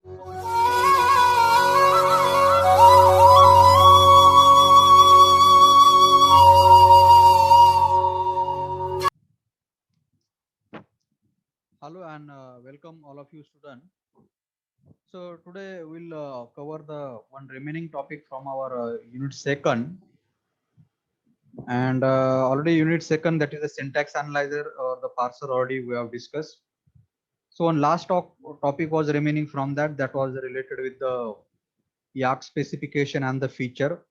Hello and welcome all of you students. So today we'll cover the one remaining topic from our unit second, and already unit second, that is the syntax analyzer or the parser, already we have discussed. So one last topic was remaining from that, that was related with the Yak specification and the feature.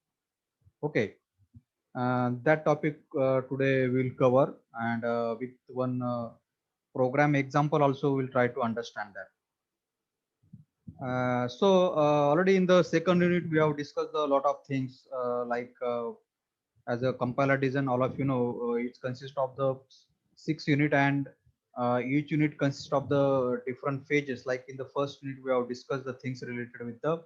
Okay, that topic today we'll cover, and with one program example also we'll try to understand that. Already in the second unit we have discussed a lot of things, as a compiler design. All of you know, it consists of the 6 unit, and each unit consists of the different phases. Like in the first unit we have discussed the things related with the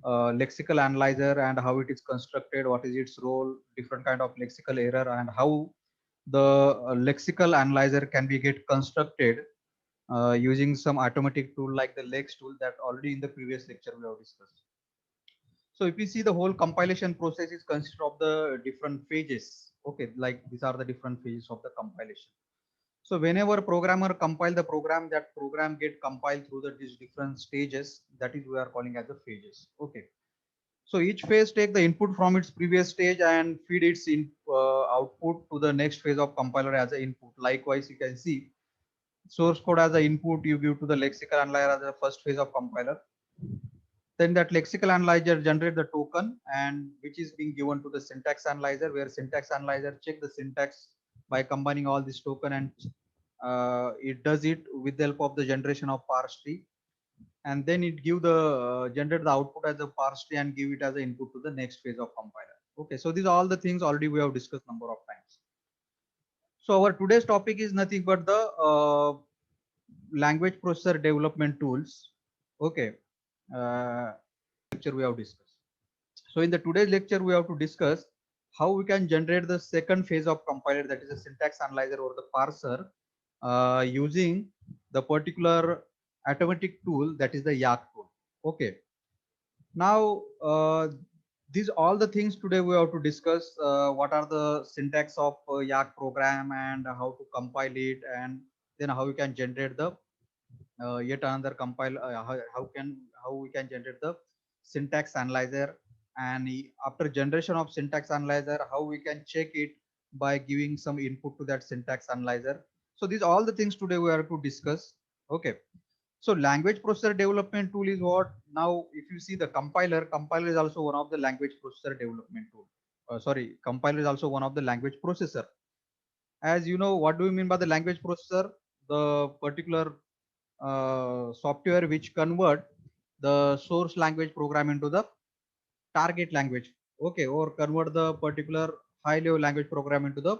lexical analyzer and how it is constructed, what is its role, different kind of lexical error, and how the lexical analyzer can be get constructed using some automatic tool like the Lex tool that already in the previous lecture we have discussed. So if you see, the whole compilation process is consist of the different phases. Okay, like these are the different phases of the compilation. So whenever programmer compile the program, that program get compiled through these different stages. That is we are calling as the phases. Okay. So each phase take the input from its previous stage and feed its output to the next phase of compiler as an input. Likewise, you can see source code as an input you give to the lexical analyzer as the first phase of compiler. Then that lexical analyzer generate the token, and which is being given to the syntax analyzer, where syntax analyzer check the syntax by combining all this token, and it does it with the help of the generation of parse tree, and then it give the generate the output as a parse tree and give it as an input to the next phase of compiler. Okay, so these are all the things already we have discussed number of times. So our today's topic is nothing but the language processor development tools. Okay, lecture we have discussed. So in the today's lecture, we have to discuss how we can generate the second phase of compiler, that is a syntax analyzer or the parser, using the particular automatic tool, that is the Yak tool. Okay. Now, these all the things today we have to discuss. What are the syntax of Yak program and how to compile it, and then how we can generate the yet another compile. How we can generate the syntax analyzer, and after generation of syntax analyzer, how we can check it by giving some input to that syntax analyzer. So these all the things today we are to discuss. Okay. So language processor development tool is what? Now if you see the compiler is also one of the language processor development tool. Sorry, compiler is also one of the language processor. As you know, what do we mean by the language processor? The particular software which convert the source language program into the target language. Okay, or convert the particular high level language program into the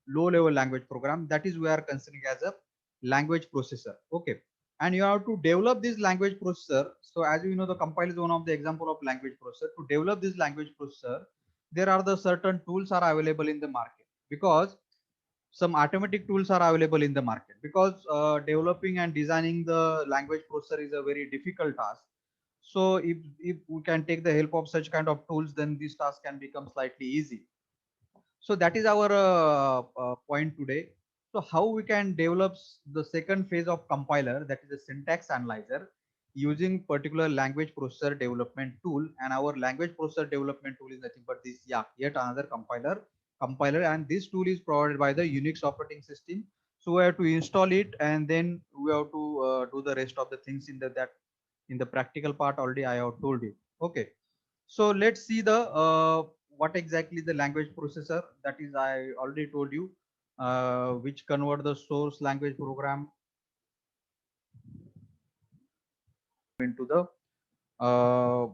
low level language program. That is we are considering as a language processor. Okay, and you have to develop this language processor. So as you know, the compiler is one of the example of language processor. To develop this language processor, there are the certain tools are available in the market, because some automatic tools are available in the market, because developing and designing the language processor is a very difficult task. So if we can take the help of such kind of tools, then this task can become slightly easy. So that is our point today. So how we can develop the second phase of compiler, that is a syntax analyzer, using particular language processor development tool. And our language processor development tool is nothing but this yet another compiler, and this tool is provided by the Unix operating system. So we have to install it, and then we have to do the rest of the things in that in the practical part already I have told you. Okay, so let's see the what exactly the language processor, that is I already told you, which convert the source language program into the uh,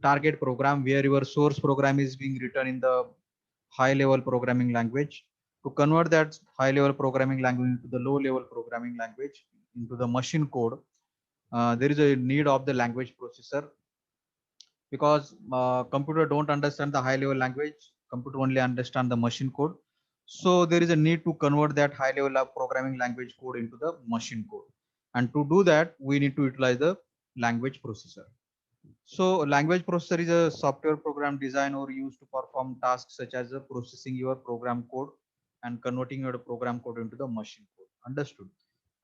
target program, where your source program is being written in the high level programming language. To convert that high level programming language into the low level programming language, into the machine code, there is a need of the language processor, because computer don't understand the high level language, computer only understand the machine code. So there is a need to convert that high level of programming language code into the machine code, and to do that we need to utilize the language processor. So language processor is a software program designed or used to perform tasks such as processing your program code and converting your program code into the machine code. Understood?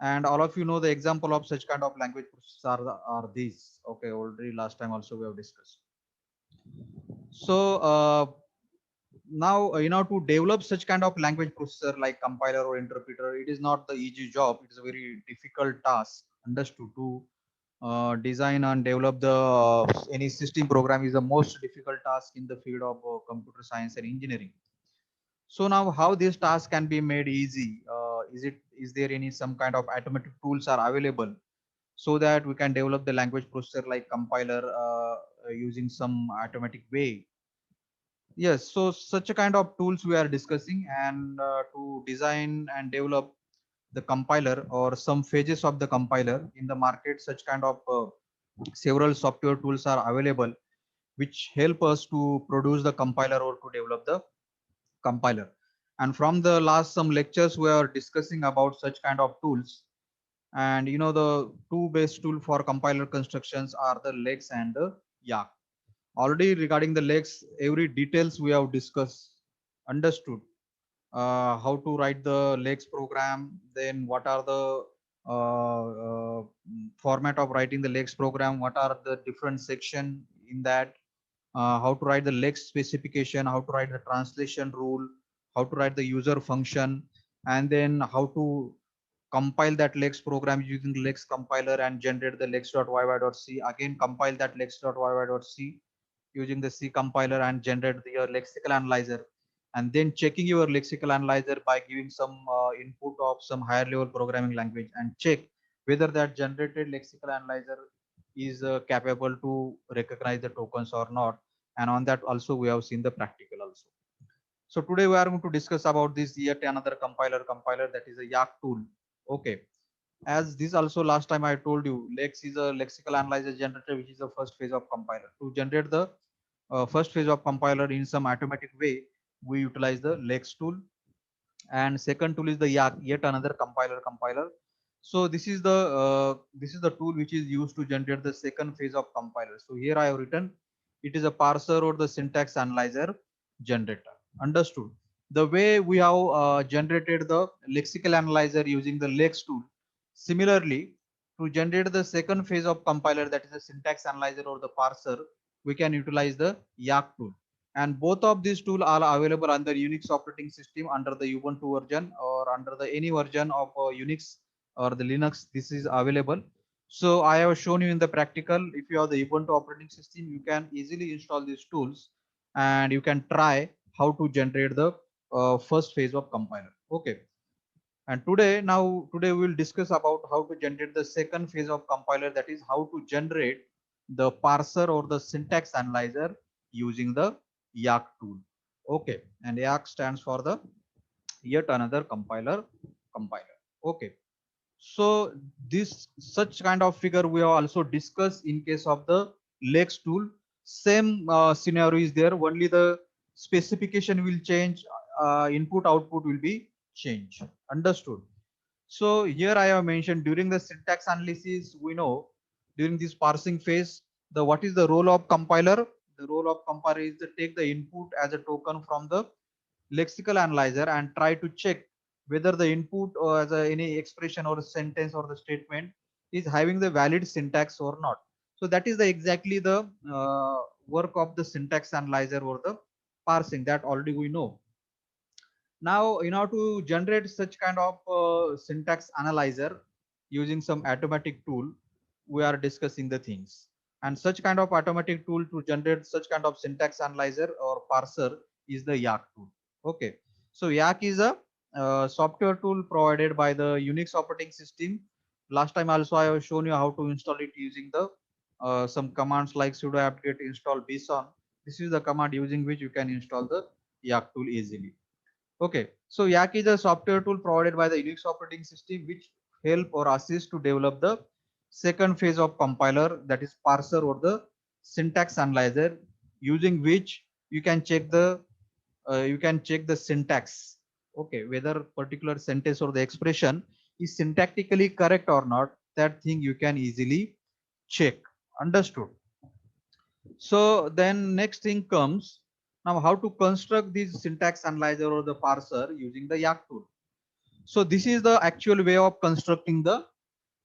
And all of you know the example of such kind of language processors are these. Okay, already last time also we have discussed. So now to develop such kind of language processor like compiler or interpreter, it is not the easy job. It is a very difficult task. Understood? To design and develop the any system program is the most difficult task in the field of computer science and engineering. So now how this task can be made easy? Is there any some kind of automatic tools are available so that we can develop the language processor like compiler using some automatic way? Yes, so such a kind of tools we are discussing, and to design and develop the compiler or some phases of the compiler in the market, such kind of several software tools are available which help us to produce the compiler or to develop the compiler. And from the last some lectures we are discussing about such kind of tools, and the two best tool for compiler constructions are the lex and the yak. Already regarding the lex, every details we have discussed. Understood? How to write the lex program, then what are the format of writing the lex program, what are the different section in that, how to write the lex specification, how to write the translation rule, how to write the user function, and then how to compile that lex program using lex compiler and generate the lex.yy.c, again compile that lex.yy.c using the C compiler and generate your lexical analyzer, and then checking your lexical analyzer by giving some input of some higher level programming language and check whether that generated lexical analyzer is capable to recognize the tokens or not. And on that also we have seen the practical also. So today we are going to discuss about this yet another compiler that is a yak tool. Okay, as this also last time I told you, lex is a lexical analyzer generator, which is the first phase of compiler. To generate the first phase of compiler in some automatic way, we utilize the lex tool, and second tool is the yak, yet another compiler. So this is the tool which is used to generate the second phase of compiler. So here I have written it is a parser or the syntax analyzer generator. Understood? The way we have generated the lexical analyzer using the lex tool, similarly to generate the second phase of compiler, that is the syntax analyzer or the parser, we can utilize the yak tool. And both of these tools are available under Unix operating system under the Ubuntu version or under the any version of Unix or the Linux. This is available. So I have shown you in the practical. If you have the Ubuntu operating system, you can easily install these tools and you can try how to generate the first phase of compiler. Okay, and today we will discuss about how to generate the second phase of compiler, that is how to generate the parser or the syntax analyzer using the yak tool. Okay, and yak stands for the yet another compiler. Okay, so this such kind of figure we have also discussed in case of the lex tool. Same scenario is there, only the specification will change, input output will be changed. Understood? So here I have mentioned during the syntax analysis, we know during this parsing phase, the what is the role of compiler? The role of compiler is to take the input as a token from the lexical analyzer and try to check whether the input or as any expression or a sentence or the statement is having the valid syntax or not. So that is the exactly the work of the syntax analyzer or the parsing, that already we know. Now, to generate such kind of syntax analyzer using some automatic tool, we are discussing the things. And such kind of automatic tool to generate such kind of syntax analyzer or parser is the yak tool. Okay, so yak is a software tool provided by the Unix operating system. Last time also I have shown you how to install it using the some commands like sudo apt-get install bson. This is the command using which you can install the yak tool easily. Okay, so Yak is a software tool provided by the Unix operating system which help or assist to develop the second phase of compiler, that is parser or the syntax analyzer, using which you can check the syntax. Okay, whether particular sentence or the expression is syntactically correct or not. That thing you can easily check. Understood? So then next thing comes, now how to construct this syntax analyzer or the parser using the Yak tool. So this is the actual way of constructing the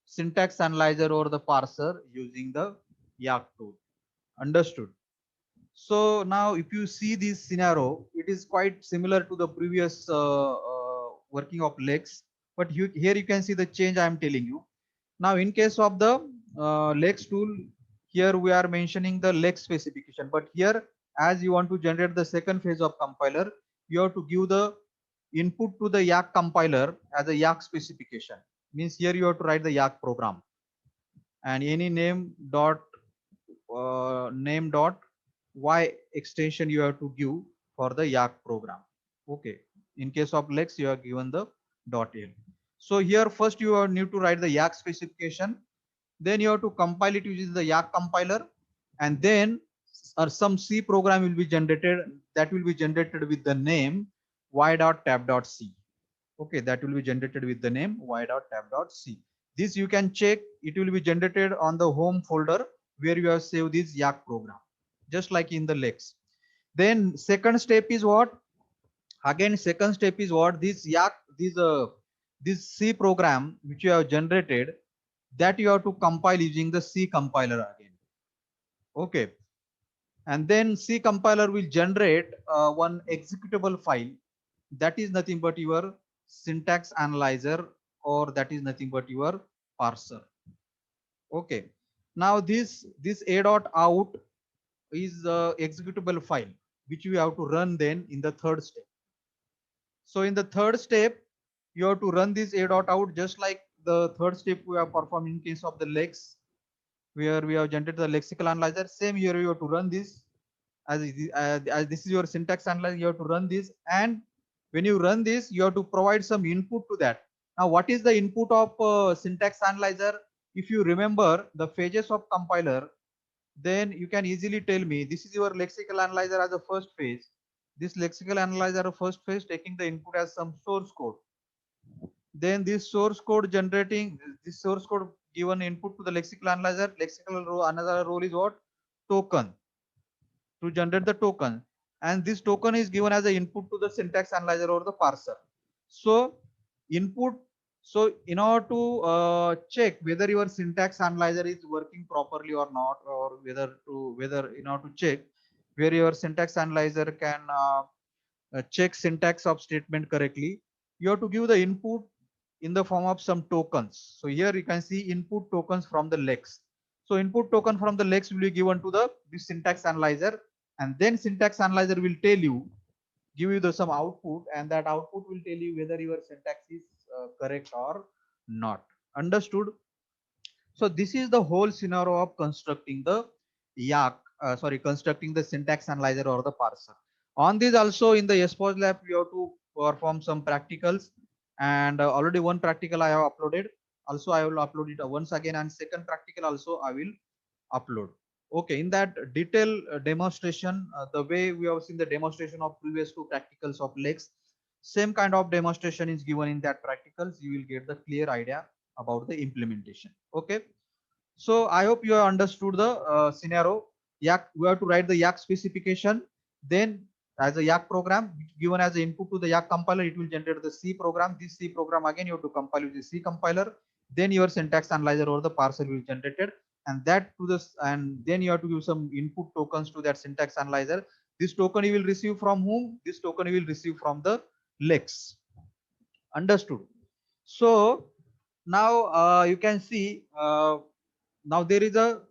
syntax analyzer or the parser using the Yak tool. Understood? So now if you see this scenario, it is quite similar to the previous working of Lex, but here you can see the change I am telling you. Now in case of the Lex tool, here we are mentioning the Lex specification, but here as you want to generate the second phase of compiler, you have to give the input to the Yak compiler as a Yak specification. Means here you have to write the Yak program and any name dot y extension you have to give for the Yak program. Okay. In case of Lex, you are given the .l. So here first you need to write the Yak specification. Then you have to compile it using the Yak compiler, and then some C program will be generated that will be generated with the name y.tab.c. Okay, that will be generated with the name y.tab.c. This you can check, it will be generated on the home folder where you have saved this Yak program, just like in the Lex. Then second step is what? Again, second step is what? This Yak, this C program which you have generated, that you have to compile using the C compiler again. Okay, and then C compiler will generate one executable file that is nothing but your syntax analyzer, or that is nothing but your parser. Okay, now this a.out is a executable file which you have to run then in the third step. So in the third step, you have to run this a.out just like the third step we have performed in case of the Lex, where we have generated the lexical analyzer. Same here you have to run this as this is your syntax analyzer. You have to run this, and when you run this, you have to provide some input to that. Now, what is the input of syntax analyzer? If you remember the phases of compiler, then you can easily tell me this is your lexical analyzer as a first phase. This lexical analyzer of first phase taking the input as some source code. Then this source code generating this source code given input to the lexical analyzer. Lexical another role is what? Token, to generate the token, and this token is given as an input to the syntax analyzer or the parser. So input, so in order to check whether your syntax analyzer is working properly or not, or whether in order to check where your syntax analyzer can check syntax of statement correctly, you have to give the input in the form of some tokens. So here you can see input tokens from the Lex. So input token from the Lex will be given to the this syntax analyzer, and then syntax analyzer will tell you, give you the some output, and that output will tell you whether your syntax is correct or not. Understood? So this is the whole scenario of constructing the constructing the syntax analyzer or the parser. On this also in the SPOS lab, we have to perform some practicals, and already one practical I have uploaded. Also, I will upload it once again, and second practical also I will upload. Okay, in that detail demonstration, the way we have seen the demonstration of previous two practicals of Lex, same kind of demonstration is given in that practicals. You will get the clear idea about the implementation. Okay, so I hope you have understood the scenario. Yak, we have to write the Yak specification, then as a Yak program given as the input to the Yak compiler, it will generate the C program. This C program again you have to compile with the C compiler, then your syntax analyzer or the parser will be generated, and that to this, and then you have to give some input tokens to that syntax analyzer. This token you will receive from whom? This token you will receive from the Lex. Understood? So now you can see now there is a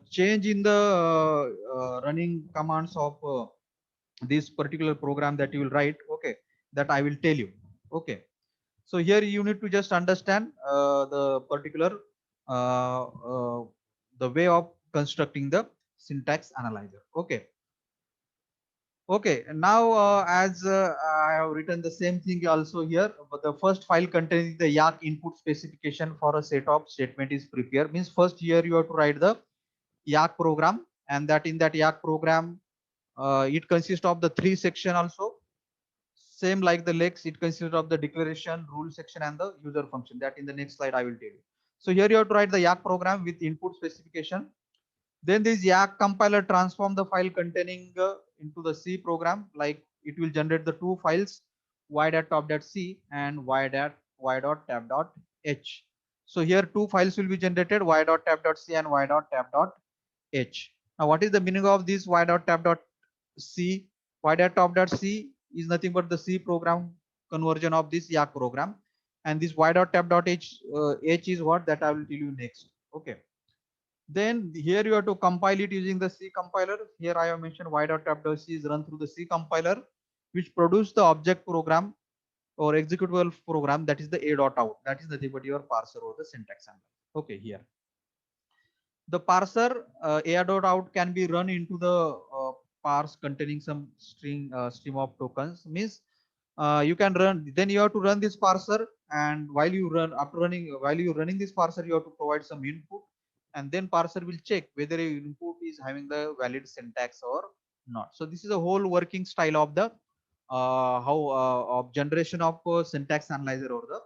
change in the running commands of this particular program that you will write. Okay, that I will tell you. Okay, so here you need to just understand the particular the way of constructing the syntax analyzer. Okay. Okay, now as I have written the same thing also here, but the first file containing the Yak input specification for a set of statement is prepared. Means first here you have to write the Yak program, and that in that Yak program, it consists of the three section also. Same like the Lex, it consists of the declaration, rule section, and the user function. That in the next slide I will tell you. So here you have to write the Yak program with input specification. Then this Yak compiler transform the file containing into the C program. Like it will generate the two files, y.top.c and y.tab.h. So here two files will be generated, y.tab.c and y.tab.h. Now what is the meaning of this y.tab.c? y.top.c is nothing but the C program conversion of this Yak program, and this y.tab.h h is what that I will tell you next. Okay. Then here you have to compile it using the C compiler. Here I have mentioned y.tab.c is run through the C compiler, which produce the object program or executable program, that is the a.out. That is nothing but your parser or the syntax handler. Okay, here the parser a.out can be run into the parse containing some stream of tokens. Means you can run, then you have to run this parser, and while you run, after running, while you running this parser, you have to provide some input, and then parser will check whether your input is having the valid syntax or not. So this is a whole working style of the how of generation of syntax analyzer or the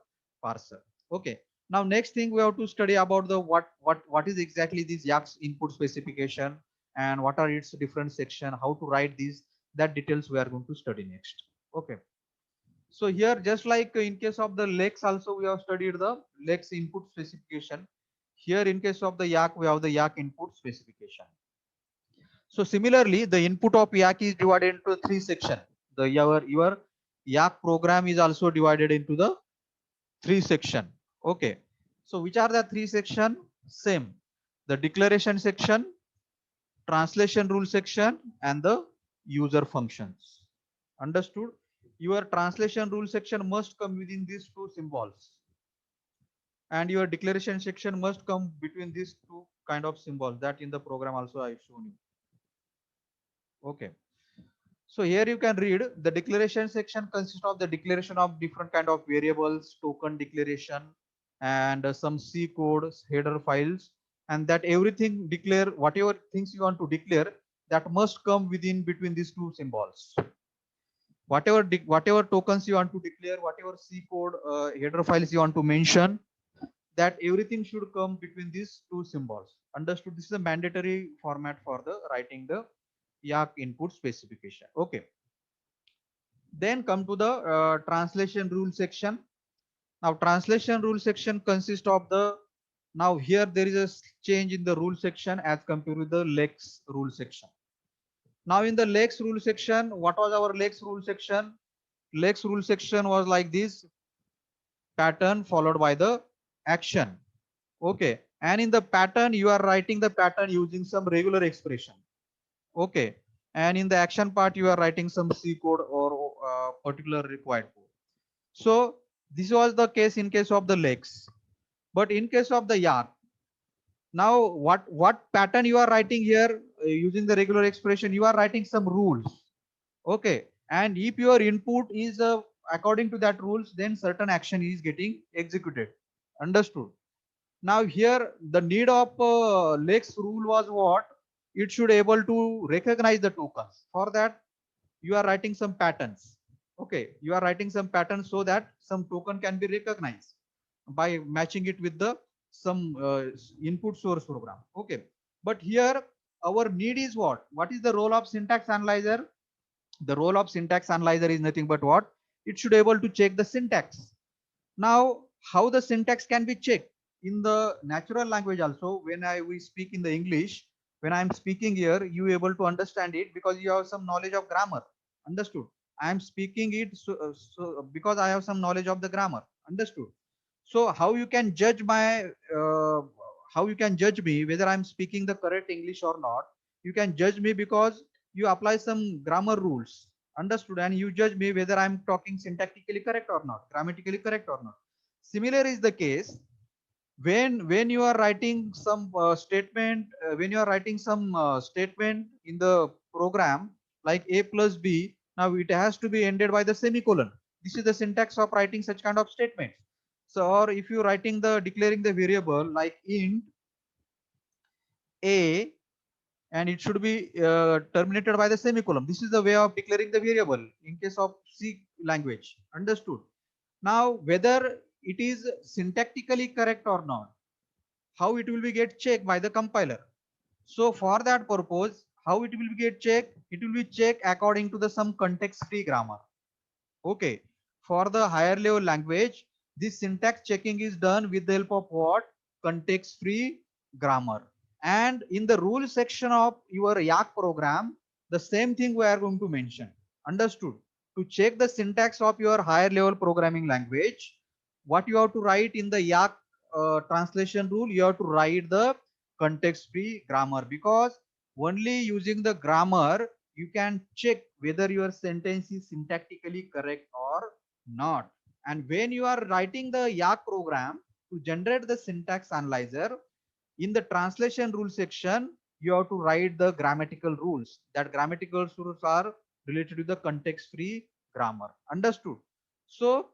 parser. Okay. Now next thing we have to study about the what is exactly this Yak's input specification and what are its different section, how to write these, that details we are going to study next. Okay. So here, just like in case of the Lex also, we have studied the Lex input specification. Here in case of the Yak, we have the Yak input specification. So similarly, the input of Yak is divided into three sections. Your Yak program is also divided into the three section. Okay. So which are the three section? Same. The declaration section, translation rule section, and the user functions. Understood? Your translation rule section must come within these two symbols, and your declaration section must come between these two kind of symbols. That in the program also I've shown you. Okay. So here you can read the declaration section consists of the declaration of different kind of variables, token declaration, and some C codes, header files, and that everything declare whatever things you want to declare, that must come within between these two symbols. Whatever tokens you want to declare, whatever C code header files you want to mention, that everything should come between these two symbols. Understood? This is a mandatory format for the writing the Yak input specification. Okay. Then come to the translation rule section. Now translation rule section consists of the, now here there is a change in the rule section as compared with the Lex rule section. Now in the Lex rule section, what was our Lex rule section? Lex rule section was like this: pattern followed by the action. Okay. And in the pattern, you are writing the pattern using some regular expression. Okay. And in the action part, you are writing some C code or particular required code. So this was the case in case of the Lex. But in case of the Yak, now what pattern you are writing here using the regular expression, you are writing some rules. Okay. And if your input is according to that rules, then certain action is getting executed. Understood? Now here the need of Lex rule was what? It should able to recognize the tokens. For that, you are writing some patterns. Okay, you are writing some patterns so that some token can be recognized by matching it with the some input source program. Okay, but here our need is what? What is the role of syntax analyzer? The role of syntax analyzer is nothing but what? It should able to check the syntax. Now, how the syntax can be checked? In the natural language also, when we speak in the English, when I'm speaking here, you able to understand it because you have some knowledge of grammar. Understood? I am speaking it because I have some knowledge of the grammar. Understood? So how you can judge my how you can judge me whether I'm speaking the correct English or not? You can judge me because you apply some grammar rules. Understood? And you judge me whether I'm talking syntactically correct or not, grammatically correct or not. Similar is the case when you are writing some statement, when you are writing some statement in the program like a plus b. Now it has to be ended by the semicolon. This is the syntax of writing such kind of statements. So, or if you writing the declaring the variable like int a, and it should be terminated by the semicolon. This is the way of declaring the variable in case of C language. Understood? Now, whether it is syntactically correct or not, how it will be get checked by the compiler. So for that purpose, how it will be get checked? It will be checked according to the some context free grammar. Okay. For the higher level language, this syntax checking is done with the help of what? Context free grammar. And in the rule section of your Yak program, the same thing we are going to mention. Understood? To check the syntax of your higher level programming language, what you have to write in the Yak translation rule, you have to write the context free grammar, because only using the grammar you can check whether your sentence is syntactically correct or not. And when you are writing the Yak program to generate the syntax analyzer, in the translation rule section, you have to write the grammatical rules. That grammatical rules are related to the context free grammar. Understood? So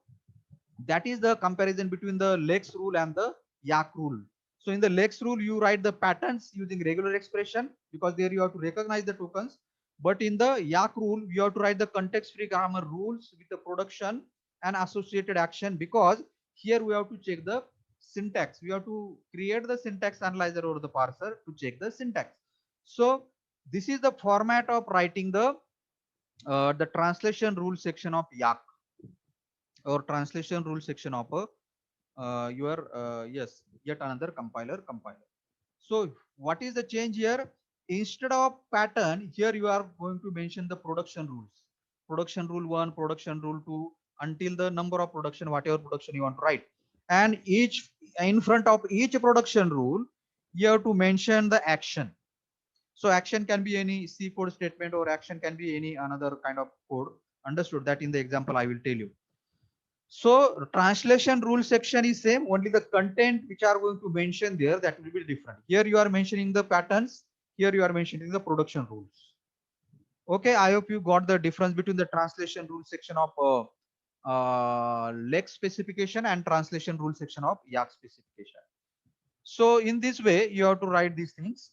that is the comparison between the Lex rule and the Yak rule. So in the Lex rule, you write the patterns using regular expression, because there you have to recognize the tokens. But in the Yak rule, you have to write the context-free grammar rules with the production and associated action, because here we have to check the syntax. We have to create the syntax analyzer or the parser to check the syntax. So this is the format of writing the translation rule section of Yak, or translation rule section of your yes, yet another compiler. So what is the change here? Instead of pattern, here you are going to mention the production rules. Production rule 1, production rule 2, until the number of production, whatever production you want to write. And each, in front of each production rule, you have to mention the action. So action can be any C code statement, or action can be any another kind of code. Understood? That in the example I will tell you. So translation rule section is same, only the content which are going to mention there, that will be different. Here you are mentioning the patterns, here you are mentioning the production rules. Okay, I hope you got the difference between the translation rule section of Lex specification and translation rule section of Yak specification. So in this way, you have to write these things.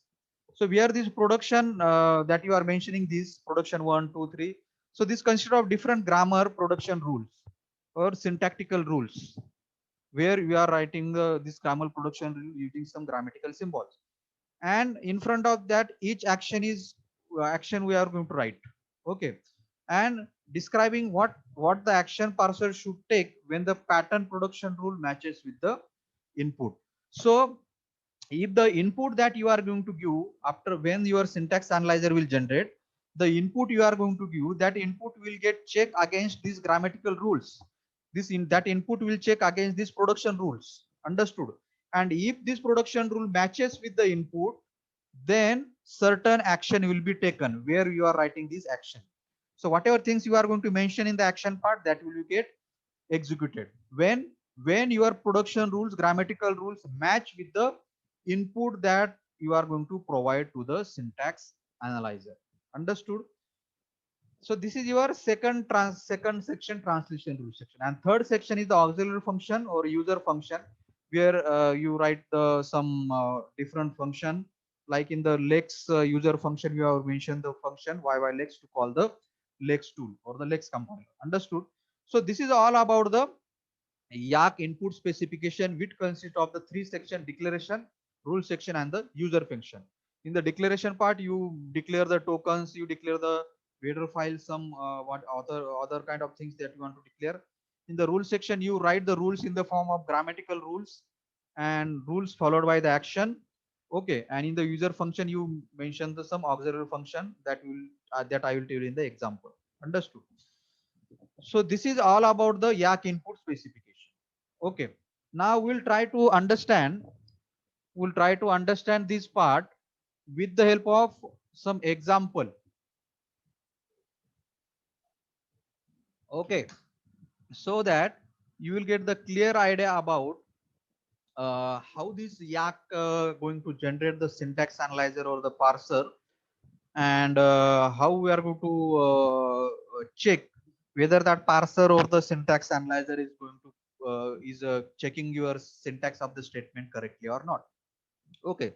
So where this production that you are mentioning, this production 1, 2, 3. So this consists of different grammar production rules or syntactical rules, where you are writing this grammar production rule using some grammatical symbols. And in front of that, each action is action we are going to write. Okay. And describing what the action parser should take when the pattern production rule matches with the input. So if the input that you are going to give after when your syntax analyzer will generate the input you are going to give, that input will get checked against these grammatical rules. That input will check against these production rules. Understood? And if this production rule matches with the input, then certain action will be taken where you are writing this action. So whatever things you are going to mention in the action part, that will get executed when your production rules, grammatical rules match with the input that you are going to provide to the syntax analyzer. Understood? So this is your second section, translation rule section. And third section is the auxiliary function or user function, where you write some different function. Like in the Lex user function, you have mentioned the function yylex to call the Lex tool or the Lex compiler. Understood? So this is all about the Yak input specification, which consists of the three section: declaration, rule section, and the user function. In the declaration part, you declare the tokens, you declare the header file, some what other kind of things that you want to declare. In the rule section, you write the rules in the form of grammatical rules and rules followed by the action. Okay, and in the user function, you mention the some auxiliary function that I will tell you in the example. Understood? So this is all about the Yak input specification. Okay. Now we'll try to understand this part with the help of some example. Okay. So that you will get the clear idea about how this Yak going to generate the syntax analyzer or the parser, and how we are going to check whether that parser or the syntax analyzer is going to checking your syntax of the statement correctly or not. Okay,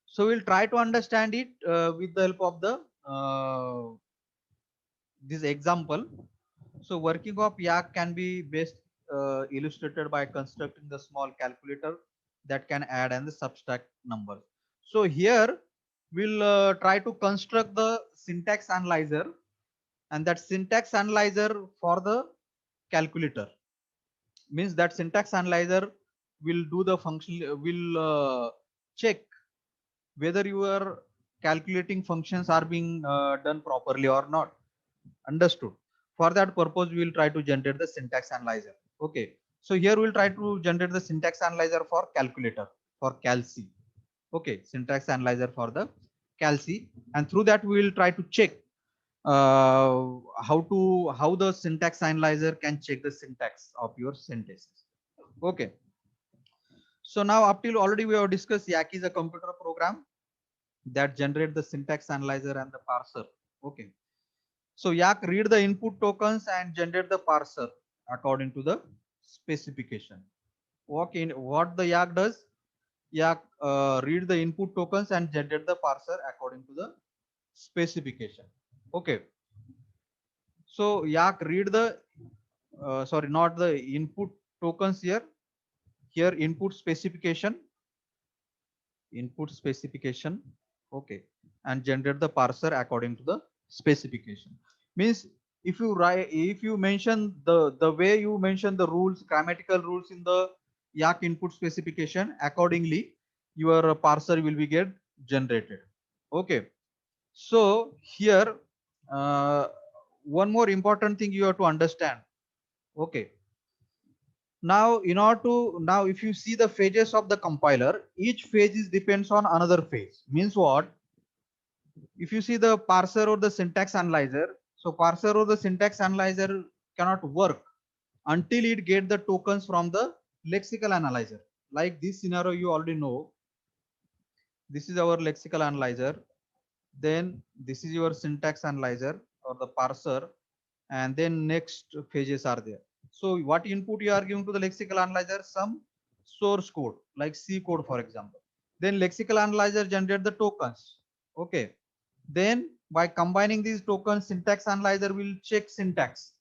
so we'll try to understand it with the help of the this example. So working of Yak can be best illustrated by constructing the small calculator that can add and subtract numbers. So here we'll try to construct the syntax analyzer, and that syntax analyzer for the calculator means that syntax analyzer will do the function, will check whether your calculating functions are being done properly or not. Understood? For that purpose, we will try to generate the syntax analyzer. Okay. So here we'll try to generate the syntax analyzer for calculator, for calc. Okay, syntax analyzer for the calc, and through that we will try to check how the syntax analyzer can check the syntax of your sentences. Okay. So now up till already we have discussed Yak is a computer program that generate the syntax analyzer and the parser. Okay. So Yak read the input tokens and generate the parser according to the specification. What the Yak does? Yak read the input tokens and generate the parser according to the specification. Okay. So Yak read the sorry, not the input tokens here. Here input specification. Okay, and generate the parser according to the specification. Means if you mention the way you mention the rules, grammatical rules in the Yak input specification, accordingly your parser will be get generated. Okay. So here one more important thing you have to understand. Okay. Now in order to, now if you see the phases of the compiler, each phase is depends on another phase. Means what? If you see the parser or the syntax analyzer, so parser or the syntax analyzer cannot work until it get the tokens from the lexical analyzer. Like this scenario you already know. This is our lexical analyzer. Then this is your syntax analyzer or the parser, and then next phases are there. So what input you are giving to the lexical analyzer? Some source code like C code, for example. Then lexical analyzer generate the tokens. Okay. Then by combining these tokens, syntax analyzer will check syntax.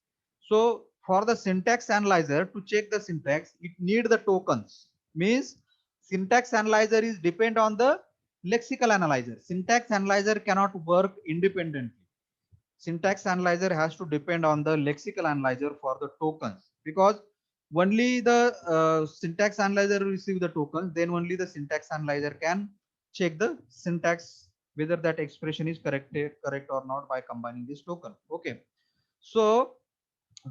So for the syntax analyzer to check the syntax, it need the tokens. Means syntax analyzer is depend on the lexical analyzer. Syntax analyzer cannot work independently. Syntax analyzer has to depend on the lexical analyzer for the tokens, because only the syntax analyzer will receive the tokens, then only the syntax analyzer can check the syntax whether that expression is correct or not by combining this token. Okay. So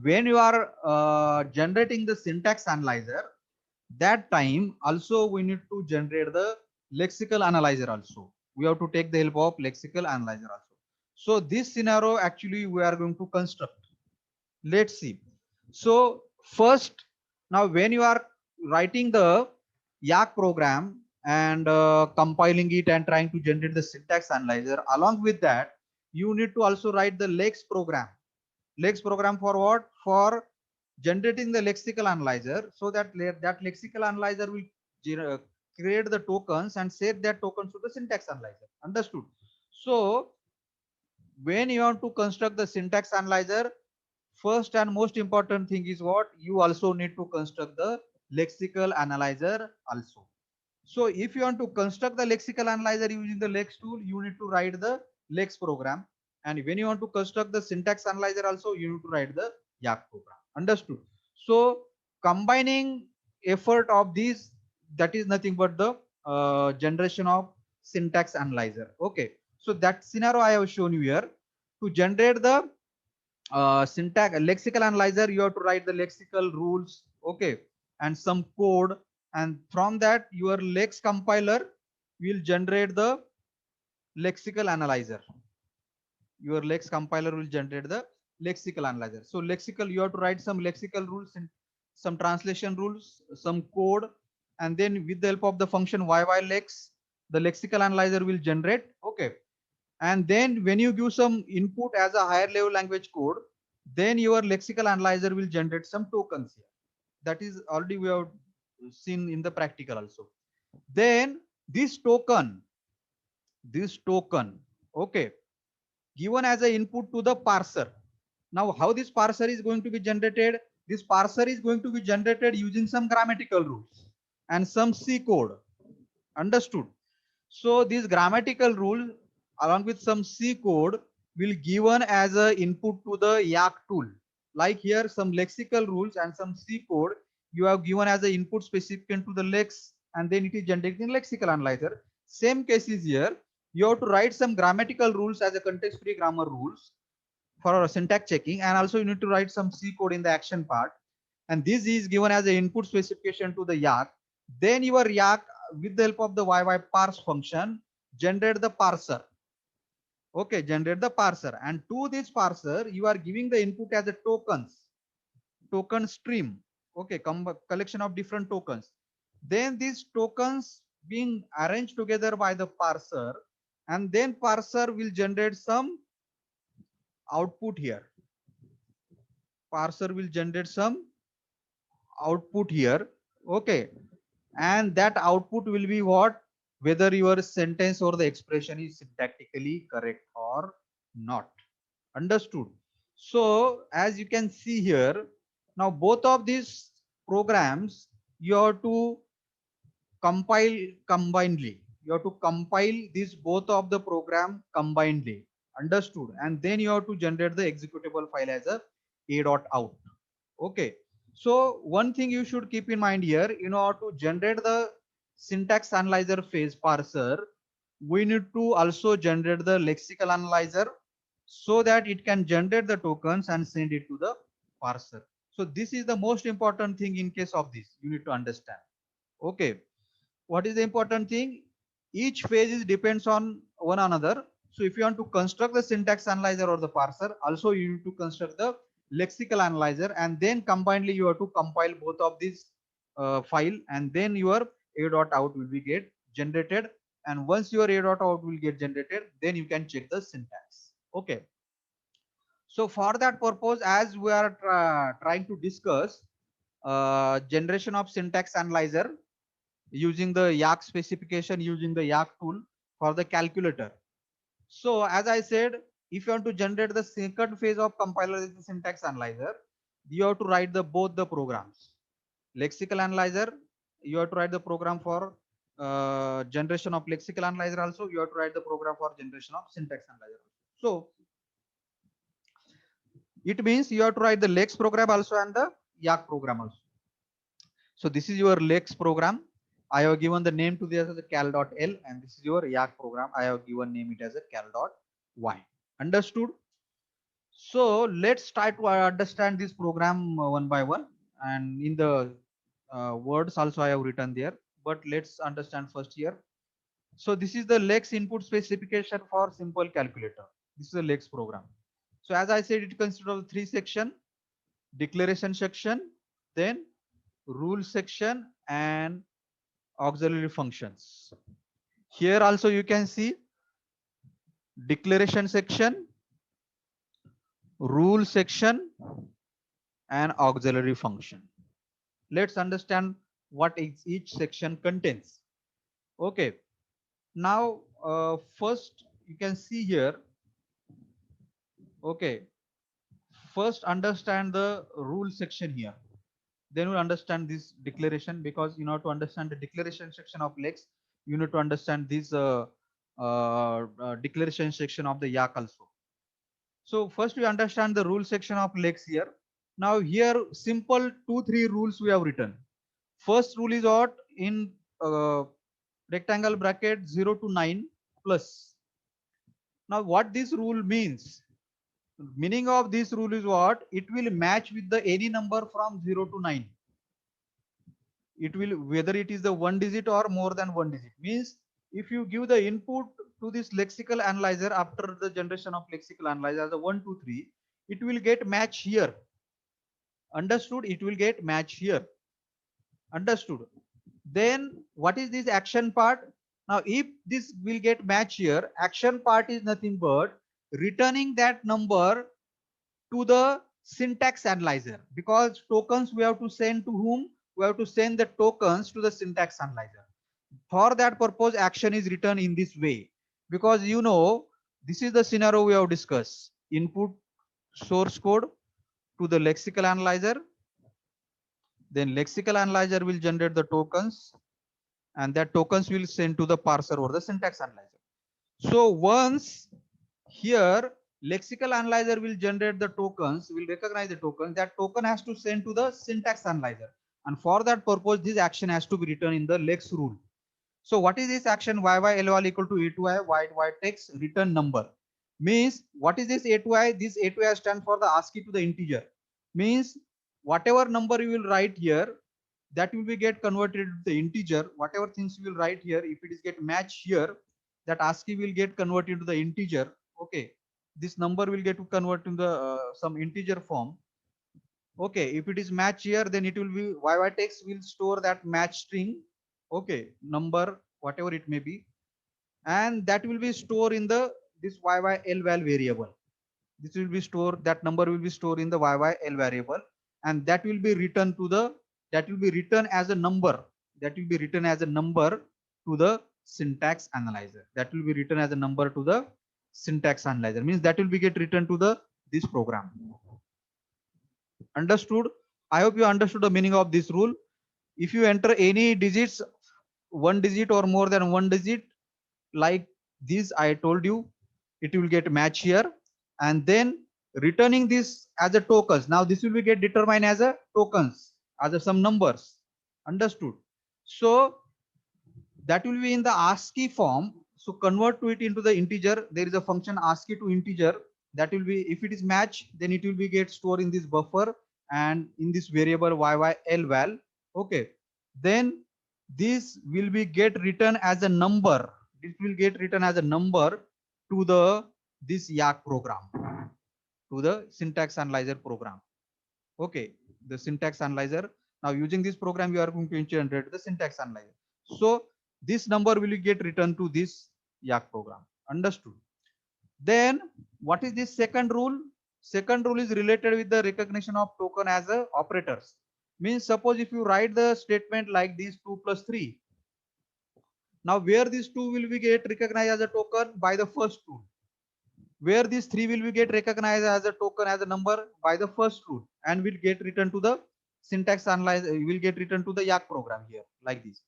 when you are generating the syntax analyzer, that time also we need to generate the lexical analyzer also. We have to take the help of lexical analyzer also. So this scenario actually we are going to construct. Let's see. So first, now when you are writing the Yak program and compiling it and trying to generate the syntax analyzer, along with that you need to also write the lex program. Lex program for what? For generating the lexical analyzer, so that that lexical analyzer will create the tokens and set that tokens to the syntax analyzer. Understood? So when you want to construct the syntax analyzer, first and most important thing is what? You also need to construct the lexical analyzer also. So if you want to construct the lexical analyzer using the lex tool, you need to write the lex program. And when you want to construct the syntax analyzer also, you need to write the Yak program. Understood? So combining effort of these, that is nothing but the generation of syntax analyzer. Okay. So that scenario I have shown you here. To generate the syntax lexical analyzer, you have to write the lexical rules. Okay. And some code, and from that your lex compiler will generate the lexical analyzer. Your lex compiler will generate the lexical analyzer. So lexical, you have to write some lexical rules and some translation rules, some code, and then with the help of the function yylex, the lexical analyzer will generate. Okay. And then when you give some input as a higher level language code, then your lexical analyzer will generate some tokens here. That is already we have seen in the practical also. Then this token, okay, given as an input to the parser. Now how this parser is going to be generated? This parser is going to be generated using some grammatical rules. and some C code. Understood? So these grammatical rule along with some C code will given as a input to the Yak tool. Like here some lexical rules and some C code you have given as a input specific to the lex, and then it is generating lexical analyzer. Same case is here. You have to write some grammatical rules as a context free grammar rules for syntax checking, and also you need to write some C code in the action part, and this is given as an input specification to the Yak. Then your Yak, with the help of the parse function, generate the parser. Okay, generate the parser, and to this parser you are giving the input as a token stream. Okay, collection of different tokens. Then these tokens being arranged together by the parser, and then parser will generate some output here. Parser will generate some output here. Okay, and that output will be what, whether your sentence or the expression is syntactically correct or not. Understood? So as you can see here, now both of these programs you have to compile combinedly. You have to compile these both of the program combinedly. Understood? And then you have to generate the executable file as a.out. Okay, so one thing you should keep in mind here, in order to generate the syntax analyzer phase parser, we need to also generate the lexical analyzer so that it can generate the tokens and send it to the parser. So this is the most important thing in case of this, you need to understand. Okay, what is the important thing? Each phase is depends on one another. So if you want to construct the syntax analyzer or the parser, also you need to construct the lexical analyzer, and then combinedly you have to compile both of these file, and then your a.out will be get generated. And once your a.out will get generated, then you can check the syntax. Okay. So for that purpose, as we are trying to discuss generation of syntax analyzer using the Yak specification, using the Yak tool for the calculator. So as I said, if you want to generate the second phase of compiler is the syntax analyzer, you have to write the both the programs. Lexical analyzer, you have to write the program for generation of lexical analyzer. Also, you have to write the program for generation of syntax analyzer. So it means you have to write the lex program also and the Yak program also. So this is your lex program. I have given the name to this as a cal.l, and this is your Yak program. I have given name it as a cal.y. Understood? So let's try to understand this program one by one, and in the words also I have written there, but let's understand first here. So this is the lex input specification for simple calculator. This is a lex program. So as I said, it consists of three sections: declaration section, then rule section, and auxiliary functions. Here also you can see declaration section, rule section, and auxiliary function. Let's understand what each section contains. Okay, now first you can see here. Okay, first understand the rule section here, then we'll understand this declaration, because you know, to understand the declaration section of lex, you need to understand this declaration section of the Yak also. So first we understand the rule section of lex here. Now here simple 2-3 rules we have written. First rule is what, in rectangle bracket 0 to 9 plus. Now what this rule means, meaning of this rule is what, it will match with the any number from 0 to 9. It will, whether it is the one digit or more than one digit. Means if you give the input to this lexical analyzer after the generation of lexical analyzer as a 1 2 3, it will get match here. Understood? It will get match here. Understood? Then what is this action part? Now if this will get match here, action part is nothing but returning that number to the syntax analyzer, because tokens we have to send to whom? We have to send the tokens to the syntax analyzer. For that purpose, action is written in this way, because you know, this is the scenario we have discussed. Input source code to the lexical analyzer, Then lexical analyzer will generate the tokens, and that tokens will send to the parser or the syntax analyzer. So once here lexical analyzer will generate the tokens, will recognize the token, that token has to send to the syntax analyzer, and for that purpose this action has to be written in the lex rule. So what is this action? Yyl equal to a to I y text return number. Means what is this a to I? This a to I stands for the ASCII to the integer. Means whatever number you will write here, that will be get converted to the integer. Whatever things you will write here, if it is get match here, that ASCII will get converted to the integer. Okay, this number will get to convert in the some integer form. Okay, if it is match here, then it will be text will store that match string, okay, number whatever it may be, and that will be stored in the this yyl variable. This will be stored, that number will be stored in the yyl variable, and that will be written to the, that will be written as a number, that will be written as a number to the syntax analyzer, that will be written as a number to the syntax analyzer. Means that will be get written to the this program. Understood? I hope you understood the meaning of this rule. If you enter any digits, one digit or more than one digit, like this I told you, it will get match here, and then returning this as a tokens. Now this will be get determined as a tokens, as a some numbers. Understood? So that will be in the ASCII form. So convert to it into the integer. There is a function ASCII to integer, that will be, if it is match, then it will be get stored in this buffer and in this variable yyl. Okay, then this will be get written as a number. It will get written as a number to the this yak program, to the syntax analyzer program. Okay, the syntax analyzer. Now using this program, you are going to generate the syntax analyzer. So this number will get returned to this yak program. Understood? Then what is this second rule? Second rule is related with the recognition of token as a operators. Means suppose if you write the statement like this 2 plus 3. Now where this 2 will be get recognized as a token? By the first rule. Where this 3 will be get recognized as a token as a number? By the first rule, and will get returned to the syntax analyzer, will get returned to the yak program here like this.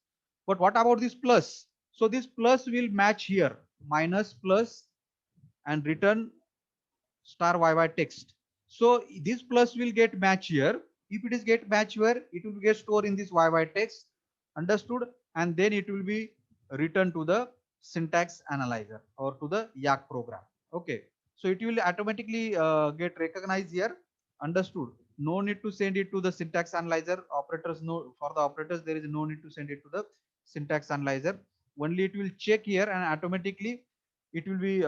But what about this plus? So this plus will match here, minus plus and return star yy text. So this plus will get match here. If it is get match here, it will get stored in this yy text. Understood? And then it will be returned to the syntax analyzer or to the yak program. Okay, so it will automatically get recognized here. Understood? No need to send it to the syntax analyzer. Operators, no, for the operators there is no need to send it to the syntax analyzer. Only it will check here, and automatically it will be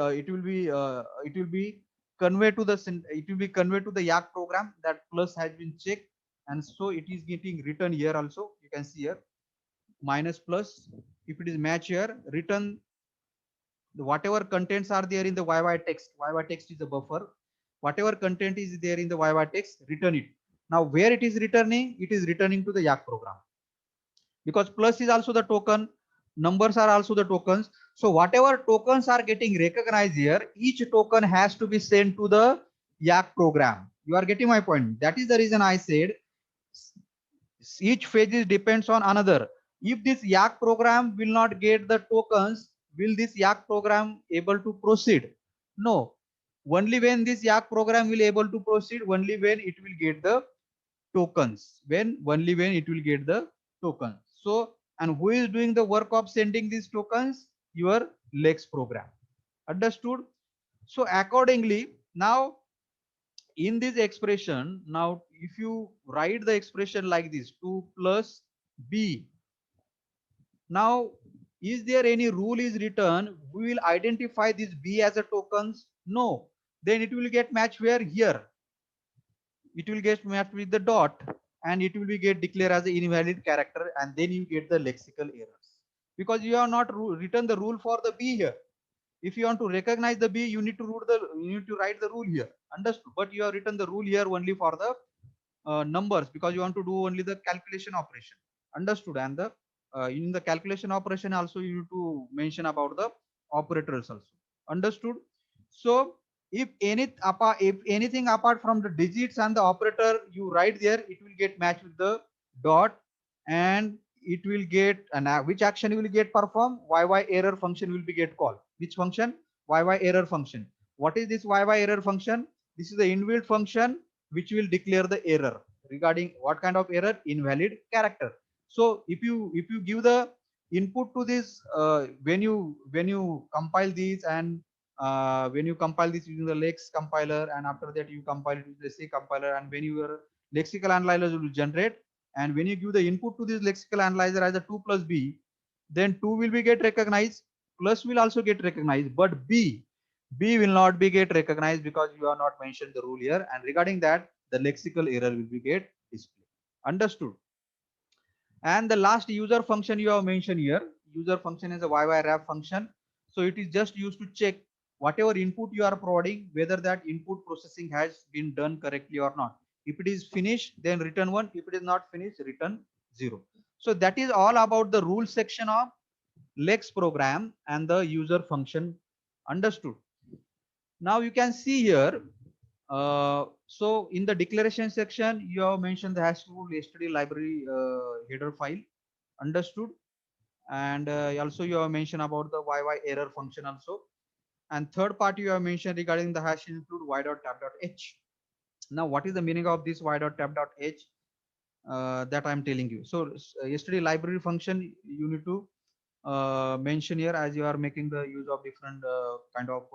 conveyed to the yak program, that plus has been checked, and so it is getting written here also. You can see here minus plus. If it is match here, return whatever contents are there in the yy text. Yy text is the buffer. Whatever content is there in the yy text, return it. Now where it is returning? It is returning to the yak program, because plus is also the token, numbers are also the tokens. So whatever tokens are getting recognized here, each token has to be sent to the yak program. You are getting my point? That is the reason I said each phase depends on another. If this yak program will not get the tokens, will this yak program able to proceed? No. Only when this yak program will able to proceed, only when it will get the tokens. Only when it will get the tokens. So, and who is doing the work of sending these tokens? Your lex program. Understood? So accordingly, now in this expression, now if you write the expression like this, 2 plus b. Now, is there any rule is written? We will identify this b as a tokens? No. Then it will get matched where? Here. It will get matched with the dot, and it will be get declared as an invalid character, and then you get the lexical errors, because you have not written the rule for the b here. If you want to recognize the b, you need to write the rule here. Understood? But you have written the rule here only for the numbers, because you want to do only the calculation operation. Understood? And the in the calculation operation also you need to mention about the operators also. Understood? So if anything apart from the digits and the operator you write there, it will get matched with the dot, and it will get which action will get performed? YY error function will be get called. Which function? YY error function. What is this YY error function? This is the inbuilt function which will declare the error. Regarding what kind of error? Invalid character. So if you give the input to this, when you compile these, and when you compile this using the Lex compiler, and after that you compile it with the C compiler, and when your lexical analyzer will generate, and when you give the input to this lexical analyzer as a 2 plus b, then 2 will be get recognized, plus will also get recognized, but b will not be get recognized because you are not mentioned the rule here, and regarding that the lexical error will be get displayed. Understood? And the last user function you have mentioned here, user function is a YY function. So it is just used to check whatever input you are providing, whether that input processing has been done correctly or not. If it is finished, then return 1. If it is not finished, return 0. So that is all about the rule section of Lex program and the user function. Understood? Now you can see here, so in the declaration section, you have mentioned the hash tool std library header file. Understood? And also you have mentioned about the YY error function also. And third part you have mentioned regarding the hash include y.tab.h. Now what is the meaning of this y.tab.h? That I'm telling you. So yesterday library function you need to mention here, as you are making the use of different kind of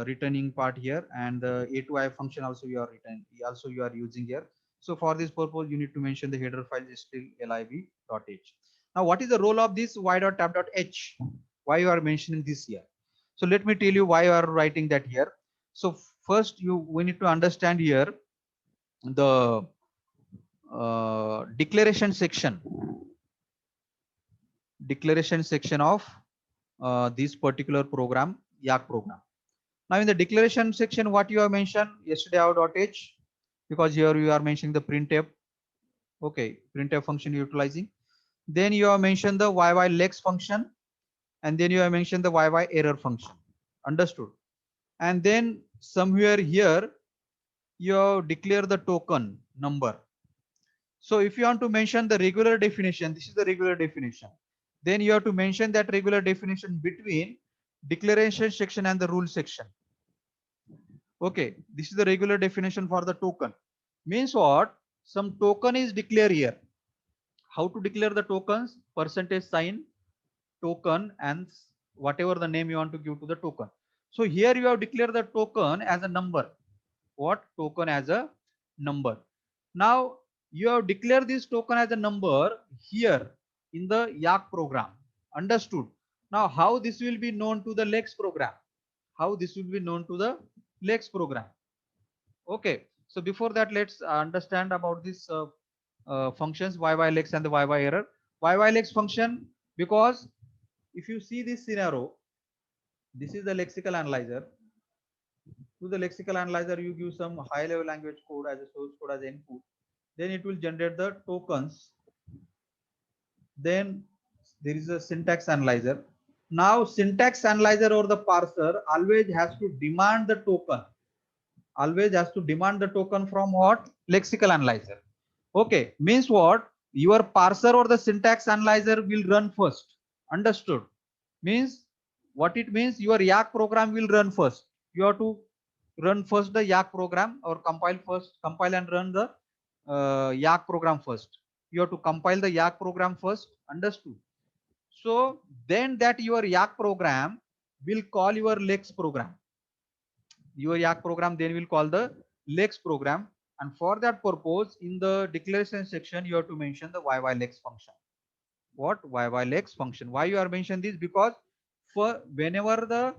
returning part here, and the A2I function also you are using here. So for this purpose you need to mention the header file is still lib.h. Now what is the role of this y.tab.h? Why you are mentioning this here? So let me tell you why you are writing that here. So first we need to understand here the declaration section of this particular program, Yak program. Now in the declaration section, what you have mentioned yesterday out.h, because here you are mentioning the printf. Okay, printf function utilizing. Then you have mentioned the YY function, and then you have mentioned the YY error function. Understood? And then somewhere here you have declare the token number. So if you want to mention the regular definition, this is the regular definition. Then you have to mention that regular definition between declaration section and the rule section. Okay, this is the regular definition for the token. Means what? Some token is declared here. How to declare the tokens? Percentage sign token and whatever the name you want to give to the token. So here you have declared the token as a number. What? Token as a number. Now you have declared this token as a number here in the Yak program. Understood? Now how this will be known to the Lex program? How this will be known to the Lex program? Okay, so before that, let's understand about this functions YYLex and the YY error. YYLex function, because if you see this scenario, this is the lexical analyzer. To the lexical analyzer, you give some high level language code as a source code as input. Then it will generate the tokens. Then there is a syntax analyzer. Now syntax analyzer or the parser always has to demand the token. Always has to demand the token from what? Lexical analyzer. Okay, means what? Your parser or the syntax analyzer will run first. Understood? Means what it means? Your Yak program will run first. You have to run first the Yak program, or compile and run the Yak program first. You have to compile the Yak program first. Understood? So then that your Yak program will call your Lex program. Your Yak program then will call the Lex program, and for that purpose in the declaration section you have to mention the YYLex function. What? YYLex function. Why you are mentioning this? Because for whenever the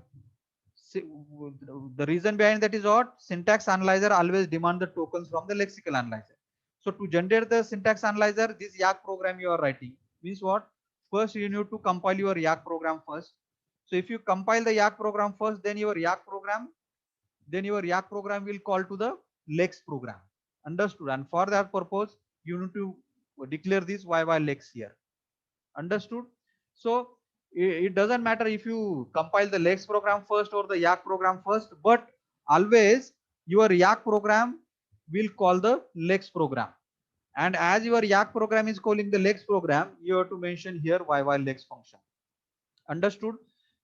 reason behind that is what? Syntax analyzer always demand the tokens from the lexical analyzer. So to generate the syntax analyzer, this Yak program you are writing means what? First you need to compile your Yak program first. So if you compile the Yak program first, then your Yak program will call to the Lex program. Understood? And for that purpose, you need to declare this YYLex here. Understood? So it doesn't matter if you compile the Lex program first or the Yak program first, but always your Yak program will call the Lex program. And as your Yak program is calling the lex program, you have to mention here YY-lex function. Understood?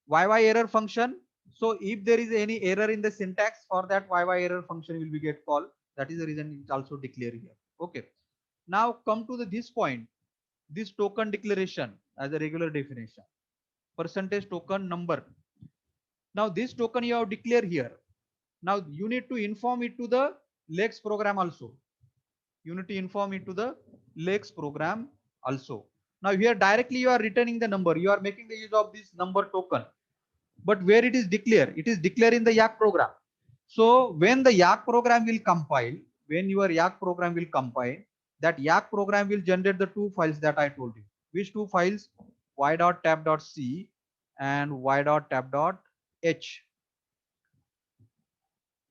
YY error function. So if there is any error in the syntax, for that YY error function will be get called. That is the reason it's also declared here. Okay. Now come to this point. This token declaration as a regular definition. Percentage token number. Now this token you have declared here. Now you need to inform it to the lex program also. You need to inform it to the lex program also. Now here directly you are returning the number. You are making the use of this number token. But where it is declared? It is declared in the Yak program. So when the Yak program will compile, when your Yak program will compile, that Yak program will generate the two files that I told you. Which two files? y.tab.c and y.tab.h.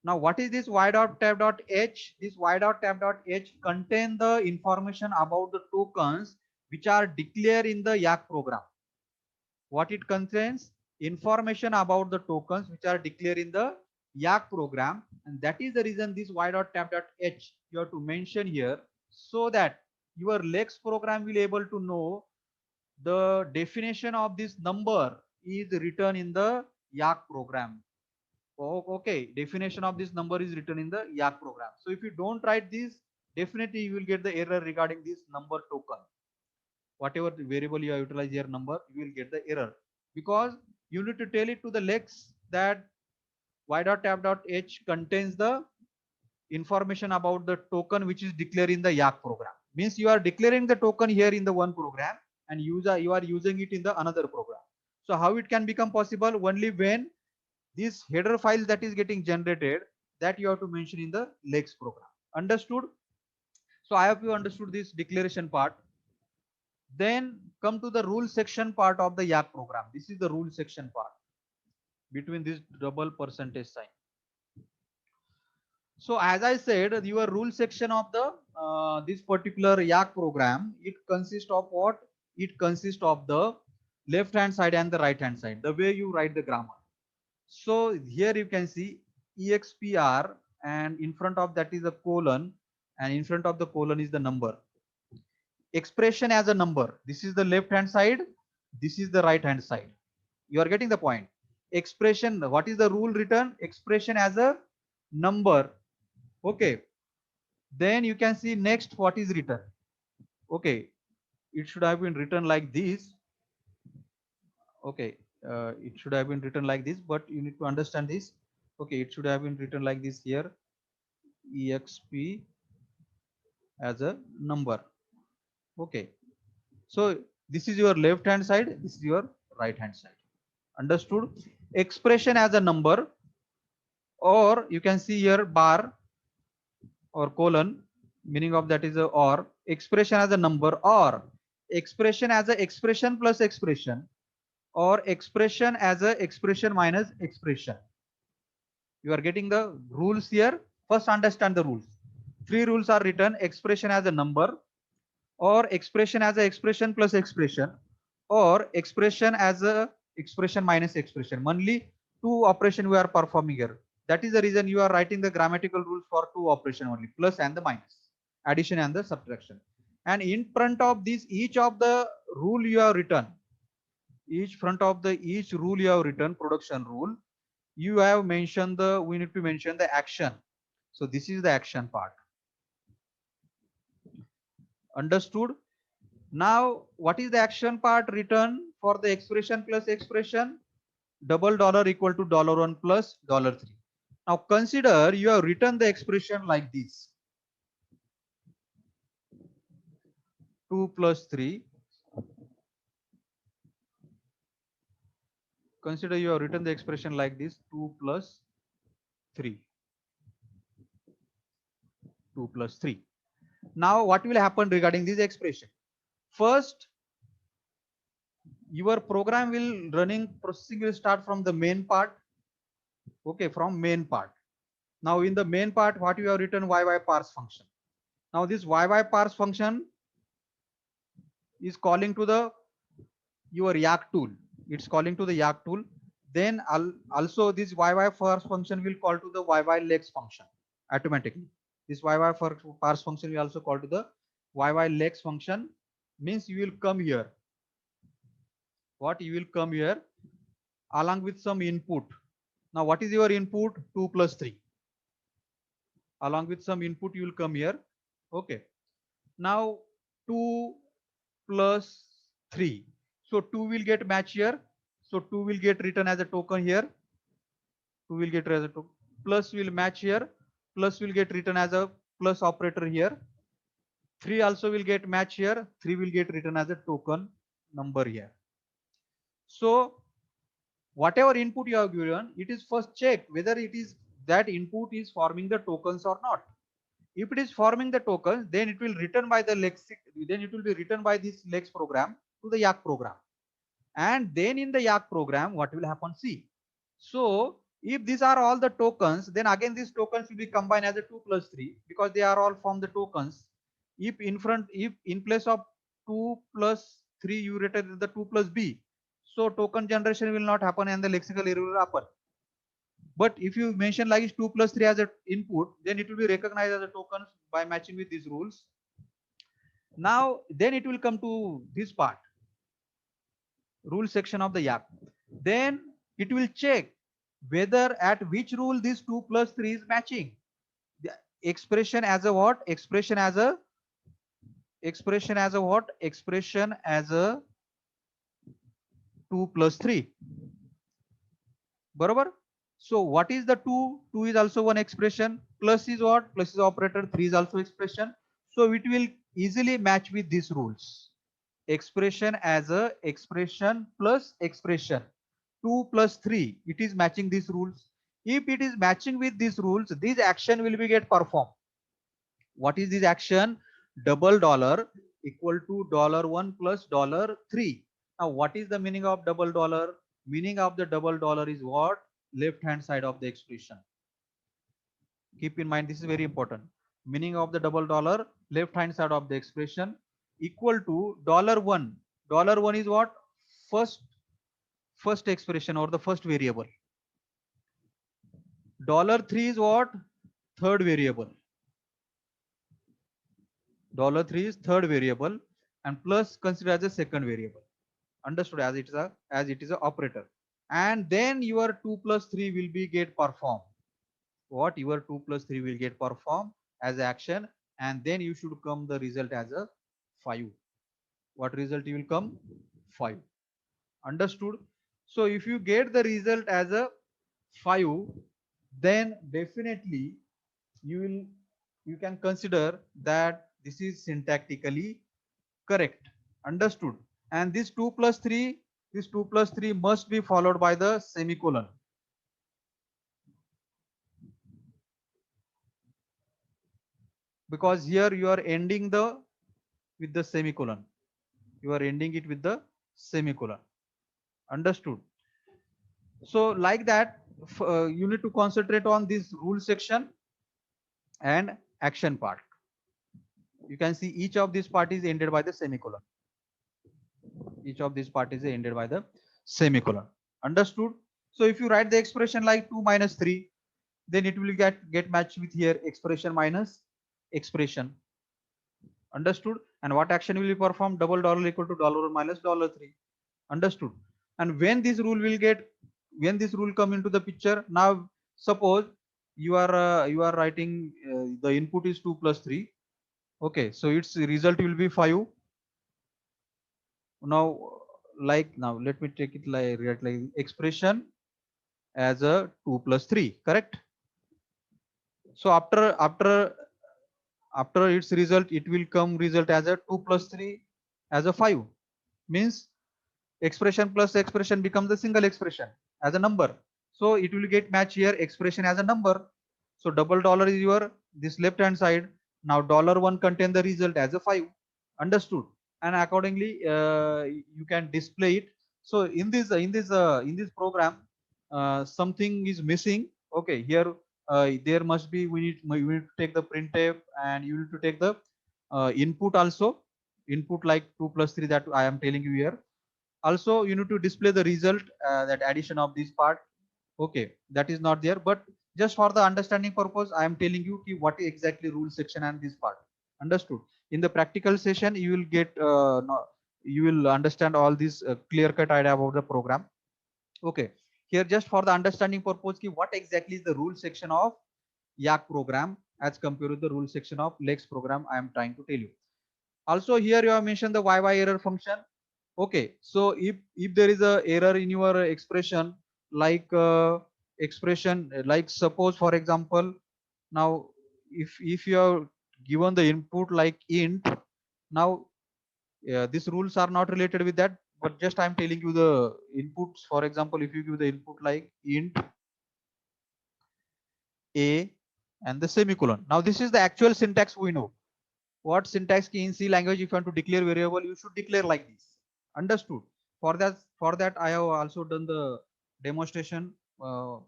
Now, what is this y.tab.h? This y.tab.h contain the information about the tokens which are declared in the Yak program. What it contains? Information about the tokens which are declared in the Yak program, and that is the reason this y.tab.h you have to mention here, so that your lex program will able to know the definition of this number is written in the Yak program. Oh, okay, definition of this number is written in the Yak program. So if you don't write this, definitely you will get the error regarding this number token. Whatever variable you have utilized your number, you will get the error, because you need to tell it to the lex that y.tab.h contains the information about the token which is declared in the Yak program. Means you are declaring the token here in the one program and you are using it in the another program. So how it can become possible? Only when this header file that is getting generated, that you have to mention in the lex program. Understood? So I hope you understood this declaration part. Then come to the rule section part of the Yak program. This is the rule section part between this double percentage sign. So as I said, your rule section of the this particular Yak program, it consists of what? It consists of the left hand side and the right hand side, the way you write the grammar. So here you can see expr, and in front of that is a colon, and in front of the colon is the number. Expression as a number. This is the left hand side. This is the right hand side. You are getting the point. Expression. What is the rule written? Expression as a number. Okay. Then you can see next what is written. Okay. It should have been written like this. Okay. It should have been written like this, but you need to understand this. Okay. It should have been written like this here. Exp as a number. Okay. So this is your left hand side. This is your right hand side. Understood? Expression as a number, or you can see here bar or colon, meaning of that is a or. Expression as a number, or expression as a expression plus expression, or expression as a expression minus expression. You are getting the rules here. First understand the rules. Three rules are written: expression as a number, or expression as a expression plus expression, or expression as a expression minus expression. Only two operation we are performing here. That is the reason you are writing the grammatical rules for two operation only, plus and the minus, addition and the subtraction. And in front of this, each of the rule you have written, each rule you have written, production rule, you have mentioned we need to mention the action. So this is the action part. Understood? Now, what is the action part written for the expression plus expression? Double dollar equal to $1 plus $3. Now consider you have written the expression like this. 2 plus 3. Consider you have written the expression like this: 2 plus 3. 2 plus 3. Now what will happen regarding this expression? First, your program processing will start from the main part. Okay, from main part. Now in the main part, what you have written? YY parse function. Now this YY parse function is calling to the your Yak tool. It's calling to the Yak tool. Then also this YY parse function will call to the YY lex function automatically. This YY parse function will also call to the lex function means you will come here. What you will come here along with some input. Now what is your input? 2 plus 3. Along with some input you will come here. Okay. Now 2 plus 3. So 2 will get match here. So 2 will get written as a token here. 2 will get as a token. Plus will match here. Plus will get written as a plus operator here. 3 also will get match here. 3 will get written as a token number here. So whatever input you have given, it is first checked whether it is that input is forming the tokens or not. If it is forming the tokens, then it will written by the lexic, then it will be written by this lex program to the YAC program. And then in the YAC program, what will happen? See. So if these are all the tokens, then again these tokens will be combined as a 2 plus 3 because they are all from the tokens. If in place of 2 plus 3 you written the 2 plus b, so token generation will not happen and the lexical error will happen. But if you mention like 2 plus 3 as an input, then it will be recognized as a token by matching with these rules. Now then it will come to this part, rule section of the YAC. Then it will check whether at which rule this 2 plus 3 is matching. The expression as a what? Expression as a what? Expression as a 2 plus 3. Barabar? So what is the 2? 2 is also one expression. Plus is what? Plus is operator. 3 is also expression. So it will easily match with these rules. Expression as a expression plus expression. 2 plus 3. It is matching these rules. If it is matching with these rules, this action will be get performed. What is this action? Double dollar equal to $1 plus $3. Now what is the meaning of double dollar? Meaning of the double dollar is what? Left hand side of the expression. Keep in mind, this is very important. Meaning of the double dollar, left hand side of the expression, equal to $1. $1 is what? First expression or the first variable. $3 is what? Third variable. $3 is third variable and plus consider as a second variable. Understood? As it is a operator. And then your 2 plus 3 will be get performed. What? Your 2 plus 3 will get performed as action, and then you should come the result as a 5. What result you will come? 5. Understood? So if you get the result as a 5, then definitely you can consider that this is syntactically correct. Understood? And this 2 plus 3 must be followed by the semicolon. Because here you are ending with the semicolon. You are ending it with the semicolon. Understood? So like that, you need to concentrate on this rule section and action part. You can see each of these part is ended by the semicolon. Each of these part is ended by the semicolon. Understood? So if you write the expression like 2 minus 3, then it will get matched with here expression minus expression. Understood? And what action will be performed? Double dollar equal to $1 minus $3. Understood? And when this rule come into the picture, now suppose you are writing the input is 2 plus 3. Okay, so its result will be 5. Now let me take it like expression as a 2 plus 3, correct? So after its result, it will come result as a 2 plus 3 as a 5. Means expression plus expression becomes a single expression as a number. So it will get match here expression as a number. So double dollar is your this left hand side. Now $1 contain the result as a 5. Understood? And accordingly you can display it. So in this program something is missing. Okay, here there must be we need to take the printf, and you need to take the input also, input like 2 plus 3 that I am telling you here. Also you need to display the result, that addition of this part. Okay, that is not there, but just for the understanding purpose I am telling you what exactly rule section and this part. Understood? In the practical session, you will get you will understand all these clear cut idea about the program. Okay, here just for the understanding purpose, what exactly is the rule section of Yak program as compared to the rule section of Lex program, I am trying to tell you. Also here you have mentioned the YY error function. Okay, so if there is a error in your expression, like expression, like suppose for example, now if you have given the input like int, now these rules are not related with that, but just I'm telling you the inputs. For example, if you give the input like int a and the semicolon, now this is the actual syntax we know. What syntax key in C language, if you want to declare variable, you should declare like this. Understood? For that I have also done the demonstration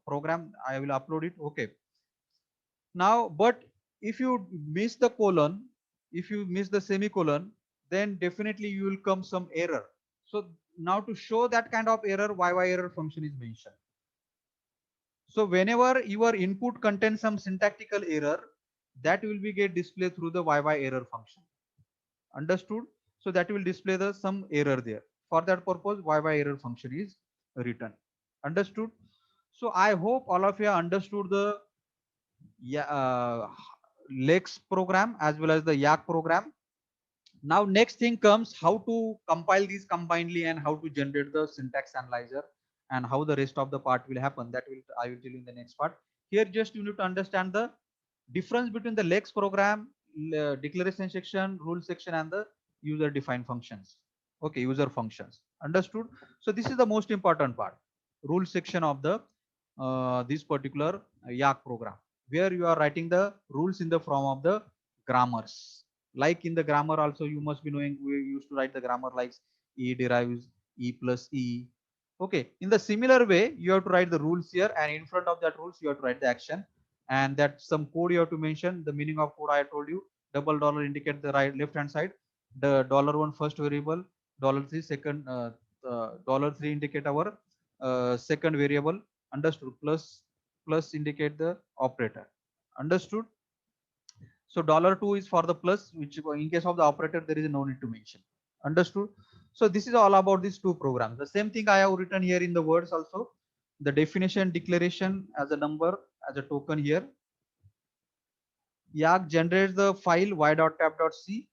program. I will upload it. Okay. Now, but if you miss the colon, if you miss the semicolon, then definitely you will come some error. So now to show that kind of error, YY error function is mentioned. So whenever your input contains some syntactical error, that will be get displayed through the YY error function. Understood? So that will display the some error there. For that purpose, YY error function is written. Understood? So I hope all of you understood the Lex program as well as the Yak program. Now next thing comes how to compile these combinedly and how to generate the syntax analyzer and how the rest of the part will happen. That will I will tell you in the next part. Here just you need to understand the difference between the Lex program, declaration section, rule section, and the user defined functions. Okay, user functions. Understood? So this is the most important part, rule section of the this particular Yak program, where you are writing the rules in the form of the grammars. Like in the grammar also you must be knowing, we used to write the grammar like E derives E plus E. Okay, in the similar way you have to write the rules here, and in front of that rules you have to write the action, and that some code you have to mention. The meaning of code I told you, double dollar indicate the right left hand side, the dollar one first variable, dollar three second, dollar three indicate our second variable. Understood? Plus indicate the operator. Understood? So $2 is for the plus, which in case of the operator there is no need to mention. Understood? So this is all about these two programs. The same thing I have written here in the words also. The definition declaration as a number, as a token here. Yak generates the file y.tab.c.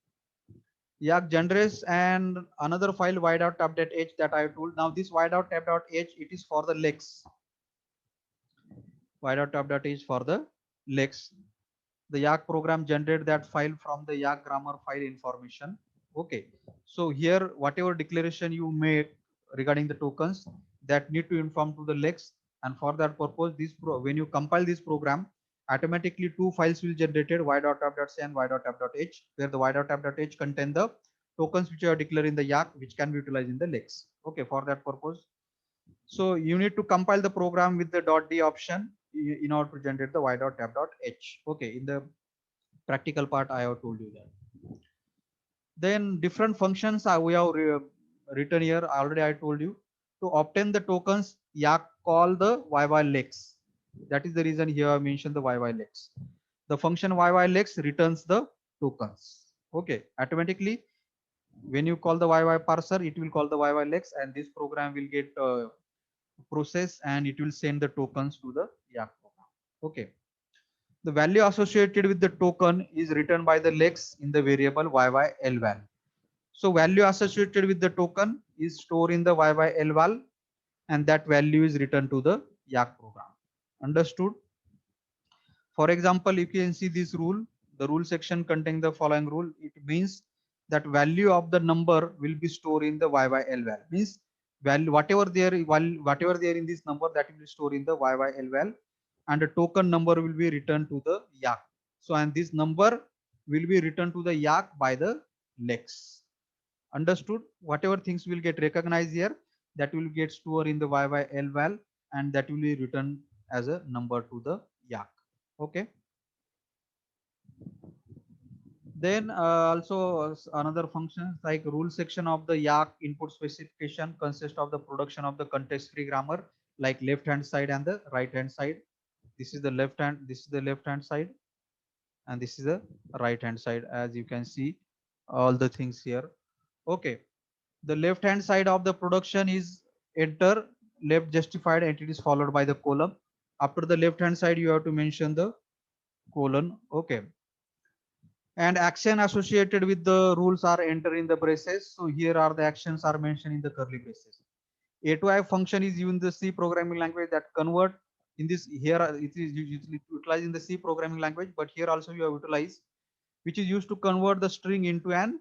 Yak generates and another file y.tab.h that I told. Now this y.tab.h, it is for the lex. Y.tab.h for the lex. The Yak program generate that file from the Yak grammar file information. Okay, so here whatever declaration you make regarding the tokens, that need to inform to the Lex, and for that purpose this when you compile this program, automatically two files will generated, y.tab.c and y.tab.h, where the y.tab.h contain the tokens which are declared in the Yak, which can be utilized in the Lex. Okay, for that purpose, so you need to compile the program with the .d option in order to generate the y.tab.h. Okay, in the practical part I have told you that. Then different functions we have written here. Already I told you, to obtain the tokens, Yak call the YYLex. That is the reason here I mentioned the YYLex. The function YYLex returns the tokens. Okay, automatically when you call the YY parser, it will call the YYLex, and this program will get processed and it will send the tokens to the Yak program. Okay. The value associated with the token is written by the lex in the variable YYLVAL. So value associated with the token is stored in the YYLVAL, and that value is returned to the Yak program. Understood? For example, you can see this rule. The rule section containing the following rule. It means that value of the number will be stored in the YYLVAL. Means value whatever there in this number, that will be stored in the YYLVAL, and the token number will be returned to the Yak. So and this number will be returned to the Yak by the Lex. Understood? Whatever things will get recognized here, that will get stored in the YYLVAL, and that will be returned as a number to the Yak. Okay. Then also another functions like rule section of the Yak input specification consists of the production of the context free grammar, like left hand side and the right hand side. This is the left hand side, and this is the right hand side, as you can see all the things here. Okay. The left hand side of the production is enter left justified and it is followed by the column. After the left hand side, you have to mention the colon. Okay. And action associated with the rules are entered in the braces. So here are the actions are mentioned in the curly braces. A to I function is used in the C programming language that convert in this here it is usually utilized in the C programming language, but here also you have utilized which is used to convert the string into an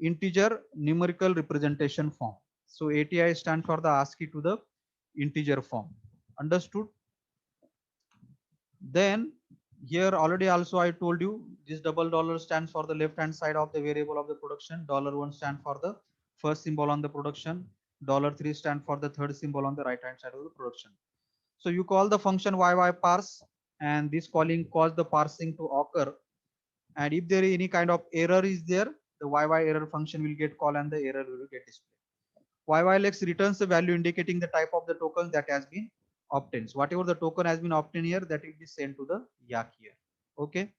integer numerical representation form. So ATI stands for the ASCII to the integer form. Understood? Then here already also I told you this double dollar stands for the left hand side of the variable of the production. $1 stand for the first symbol on the production. $3 stand for the third symbol on the right hand side of the production. So you call the function YY_parse and this calling cause the parsing to occur. And if there is any kind of error is there, the YY_error function will get called and the error will get displayed. YY_lex returns the value indicating the type of the token that has been obtained. So whatever the token has been obtained here, that will be sent to the YAC here. Okay.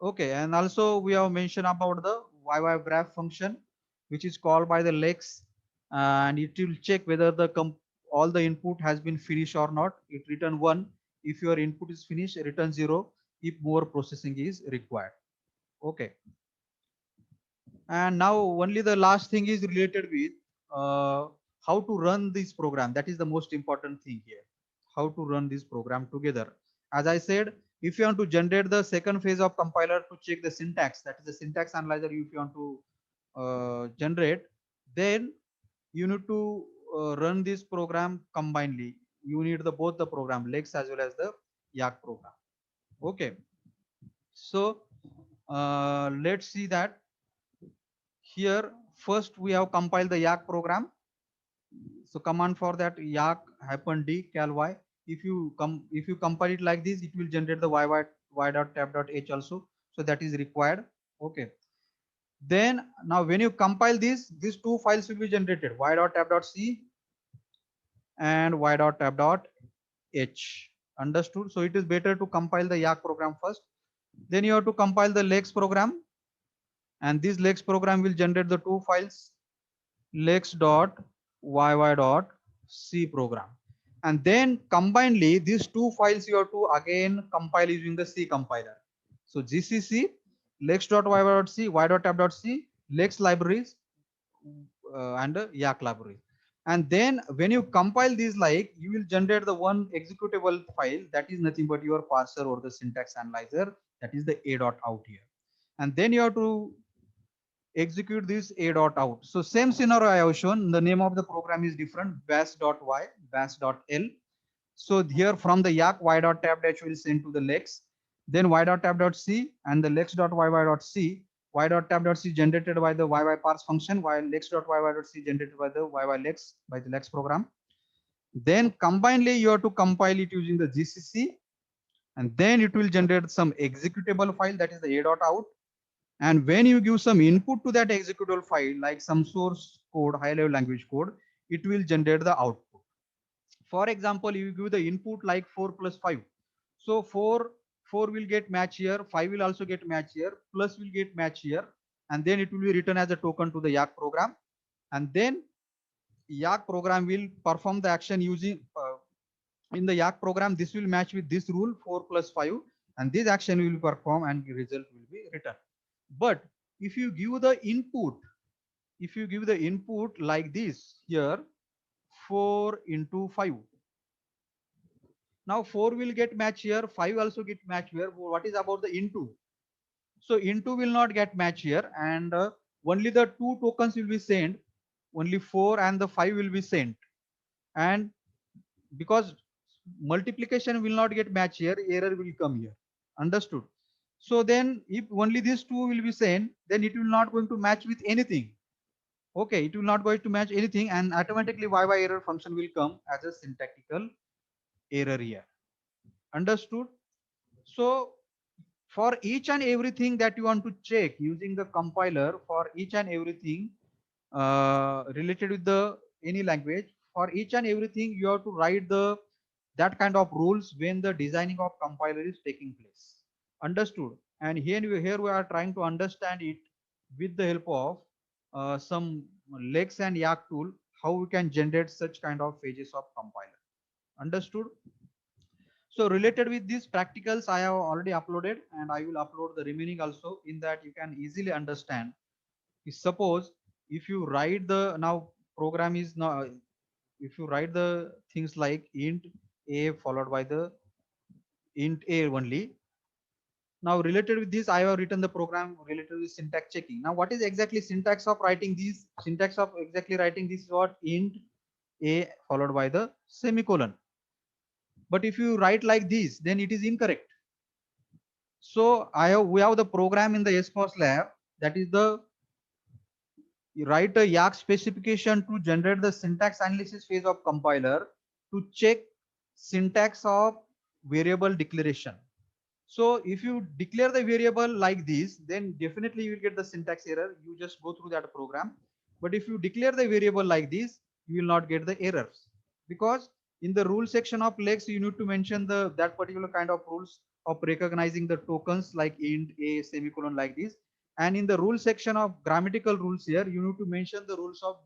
Okay, and also we have mentioned about the YY_graph function, which is called by the lex, and it will check whether the all the input has been finished or not. It return 1 if your input is finished, return 0 if more processing is required. Okay. And now only the last thing is related with how to run this program. That is the most important thing here. How to run this program together. As I said, if you want to generate the second phase of compiler to check the syntax, that is the syntax analyzer, if you want to generate, then you need to run this program combinedly. You need the both the program lex as well as the YAC program. Okay. So let's see that here first we have compiled the YAC program. So command for that YAC -d cal y. If you compile it like this, it will generate the y.tab.h also. So that is required. Okay. Then now when you compile this, these two files will be generated, y.tab.c and y.tab.h. Understood? So it is better to compile the YAC program first. Then you have to compile the lex program, and this lex program will generate the two files, lex.yy.c program. And then combinedly these two files you have to again compile using the C compiler. So GCC lex.yy.c, y.tab.c, lex libraries and YAC library. And then when you compile these, like, you will generate the one executable file that is nothing but your parser or the syntax analyzer, that is the a.out here. And then you have to execute this a.out. So same scenario I have shown. The name of the program is different, bash.y, bash.l. So here from the YAC y.tab.h will send to the lex, then y.tab.c and the lex.yy.c, y.tab.c generated by the YY_parse function, while lex.yy.c generated by the YY_lex by the lex program. Then combinedly you have to compile it using the GCC, and then it will generate some executable file, that is the a.out. And when you give some input to that executable file, like some source code, high level language code, it will generate the output. For example, you give the input like 4 plus 5. So 4 will get match here, 5 will also get match here, plus will get match here, and then it will be written as a token to the YAC program. And then YAC program will perform the action using in the YAC program. This will match with this rule 4 plus 5, and this action will perform and the result will be returned. But if you give the input, like this here, 4 into 5, now 4 will get match here, 5 also get match here. What is about the into? So into will not get match here, and only the two tokens will be sent, only 4 and the 5 will be sent. And because multiplication will not get match here, error will come here. Understood? So then if only these two will be sent, then it will not going to match with anything. Okay, it will not going to match anything, and automatically YY_error function will come as a syntactical error here. Understood? So for each and everything that you want to check using the compiler, for each and everything related with the any language, for each and everything you have to write the that kind of rules when the designing of compiler is taking place. Understood? And here we are trying to understand it with the help of some Lex and Yak tool, how we can generate such kind of pages of compiler. Understood? So related with these practicals, I have already uploaded and I will upload the remaining also. In that you can easily understand. Suppose if you write the now program is now, if you write the things like int a followed by the int a only. Now related with this, I have written the program related with syntax checking. Now what is exactly syntax of writing these? Syntax of exactly writing this is what? Int a followed by the semicolon. But if you write like this, then it is incorrect. So we have the program in the SPOS lab, that is the, you write a Yak specification to generate the syntax analysis phase of compiler to check syntax of variable declaration. So if you declare the variable like this, then definitely you will get the syntax error. You just go through that program. But if you declare the variable like this, you will not get the errors, because in the rule section of Lex, you need to mention the that particular kind of rules of recognizing the tokens like int a semicolon like this. And in the rule section of grammatical rules here, you need to mention the rules of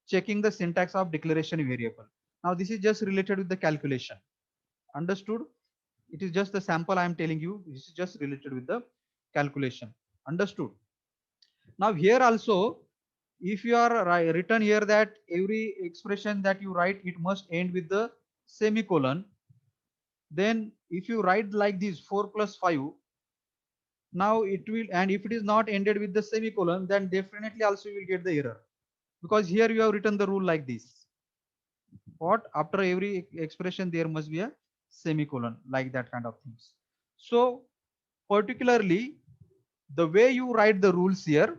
checking the syntax of declaration variable. Now this is just related with the calculation. Understood? It is just the sample I am telling you. This is just related with the calculation. Understood? Now here also, if you are written here that every expression that you write, it must end with the semicolon. Then if you write like this 4 plus 5, now it will, and if it is not ended with the semicolon, then definitely also you will get the error, because here you have written the rule like this. What? After every expression there must be a semicolon, like that kind of things. So particularly the way you write the rules here,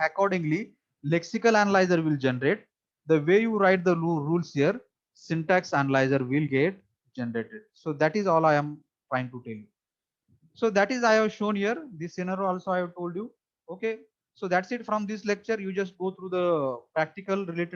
accordingly lexical analyzer will generate. The way you write the rules here, syntax analyzer will get generated. So that is all I am trying to tell you. So that is I have shown here. This scenario also I have told you. Okay. So that's it from this lecture. You just go through the practical related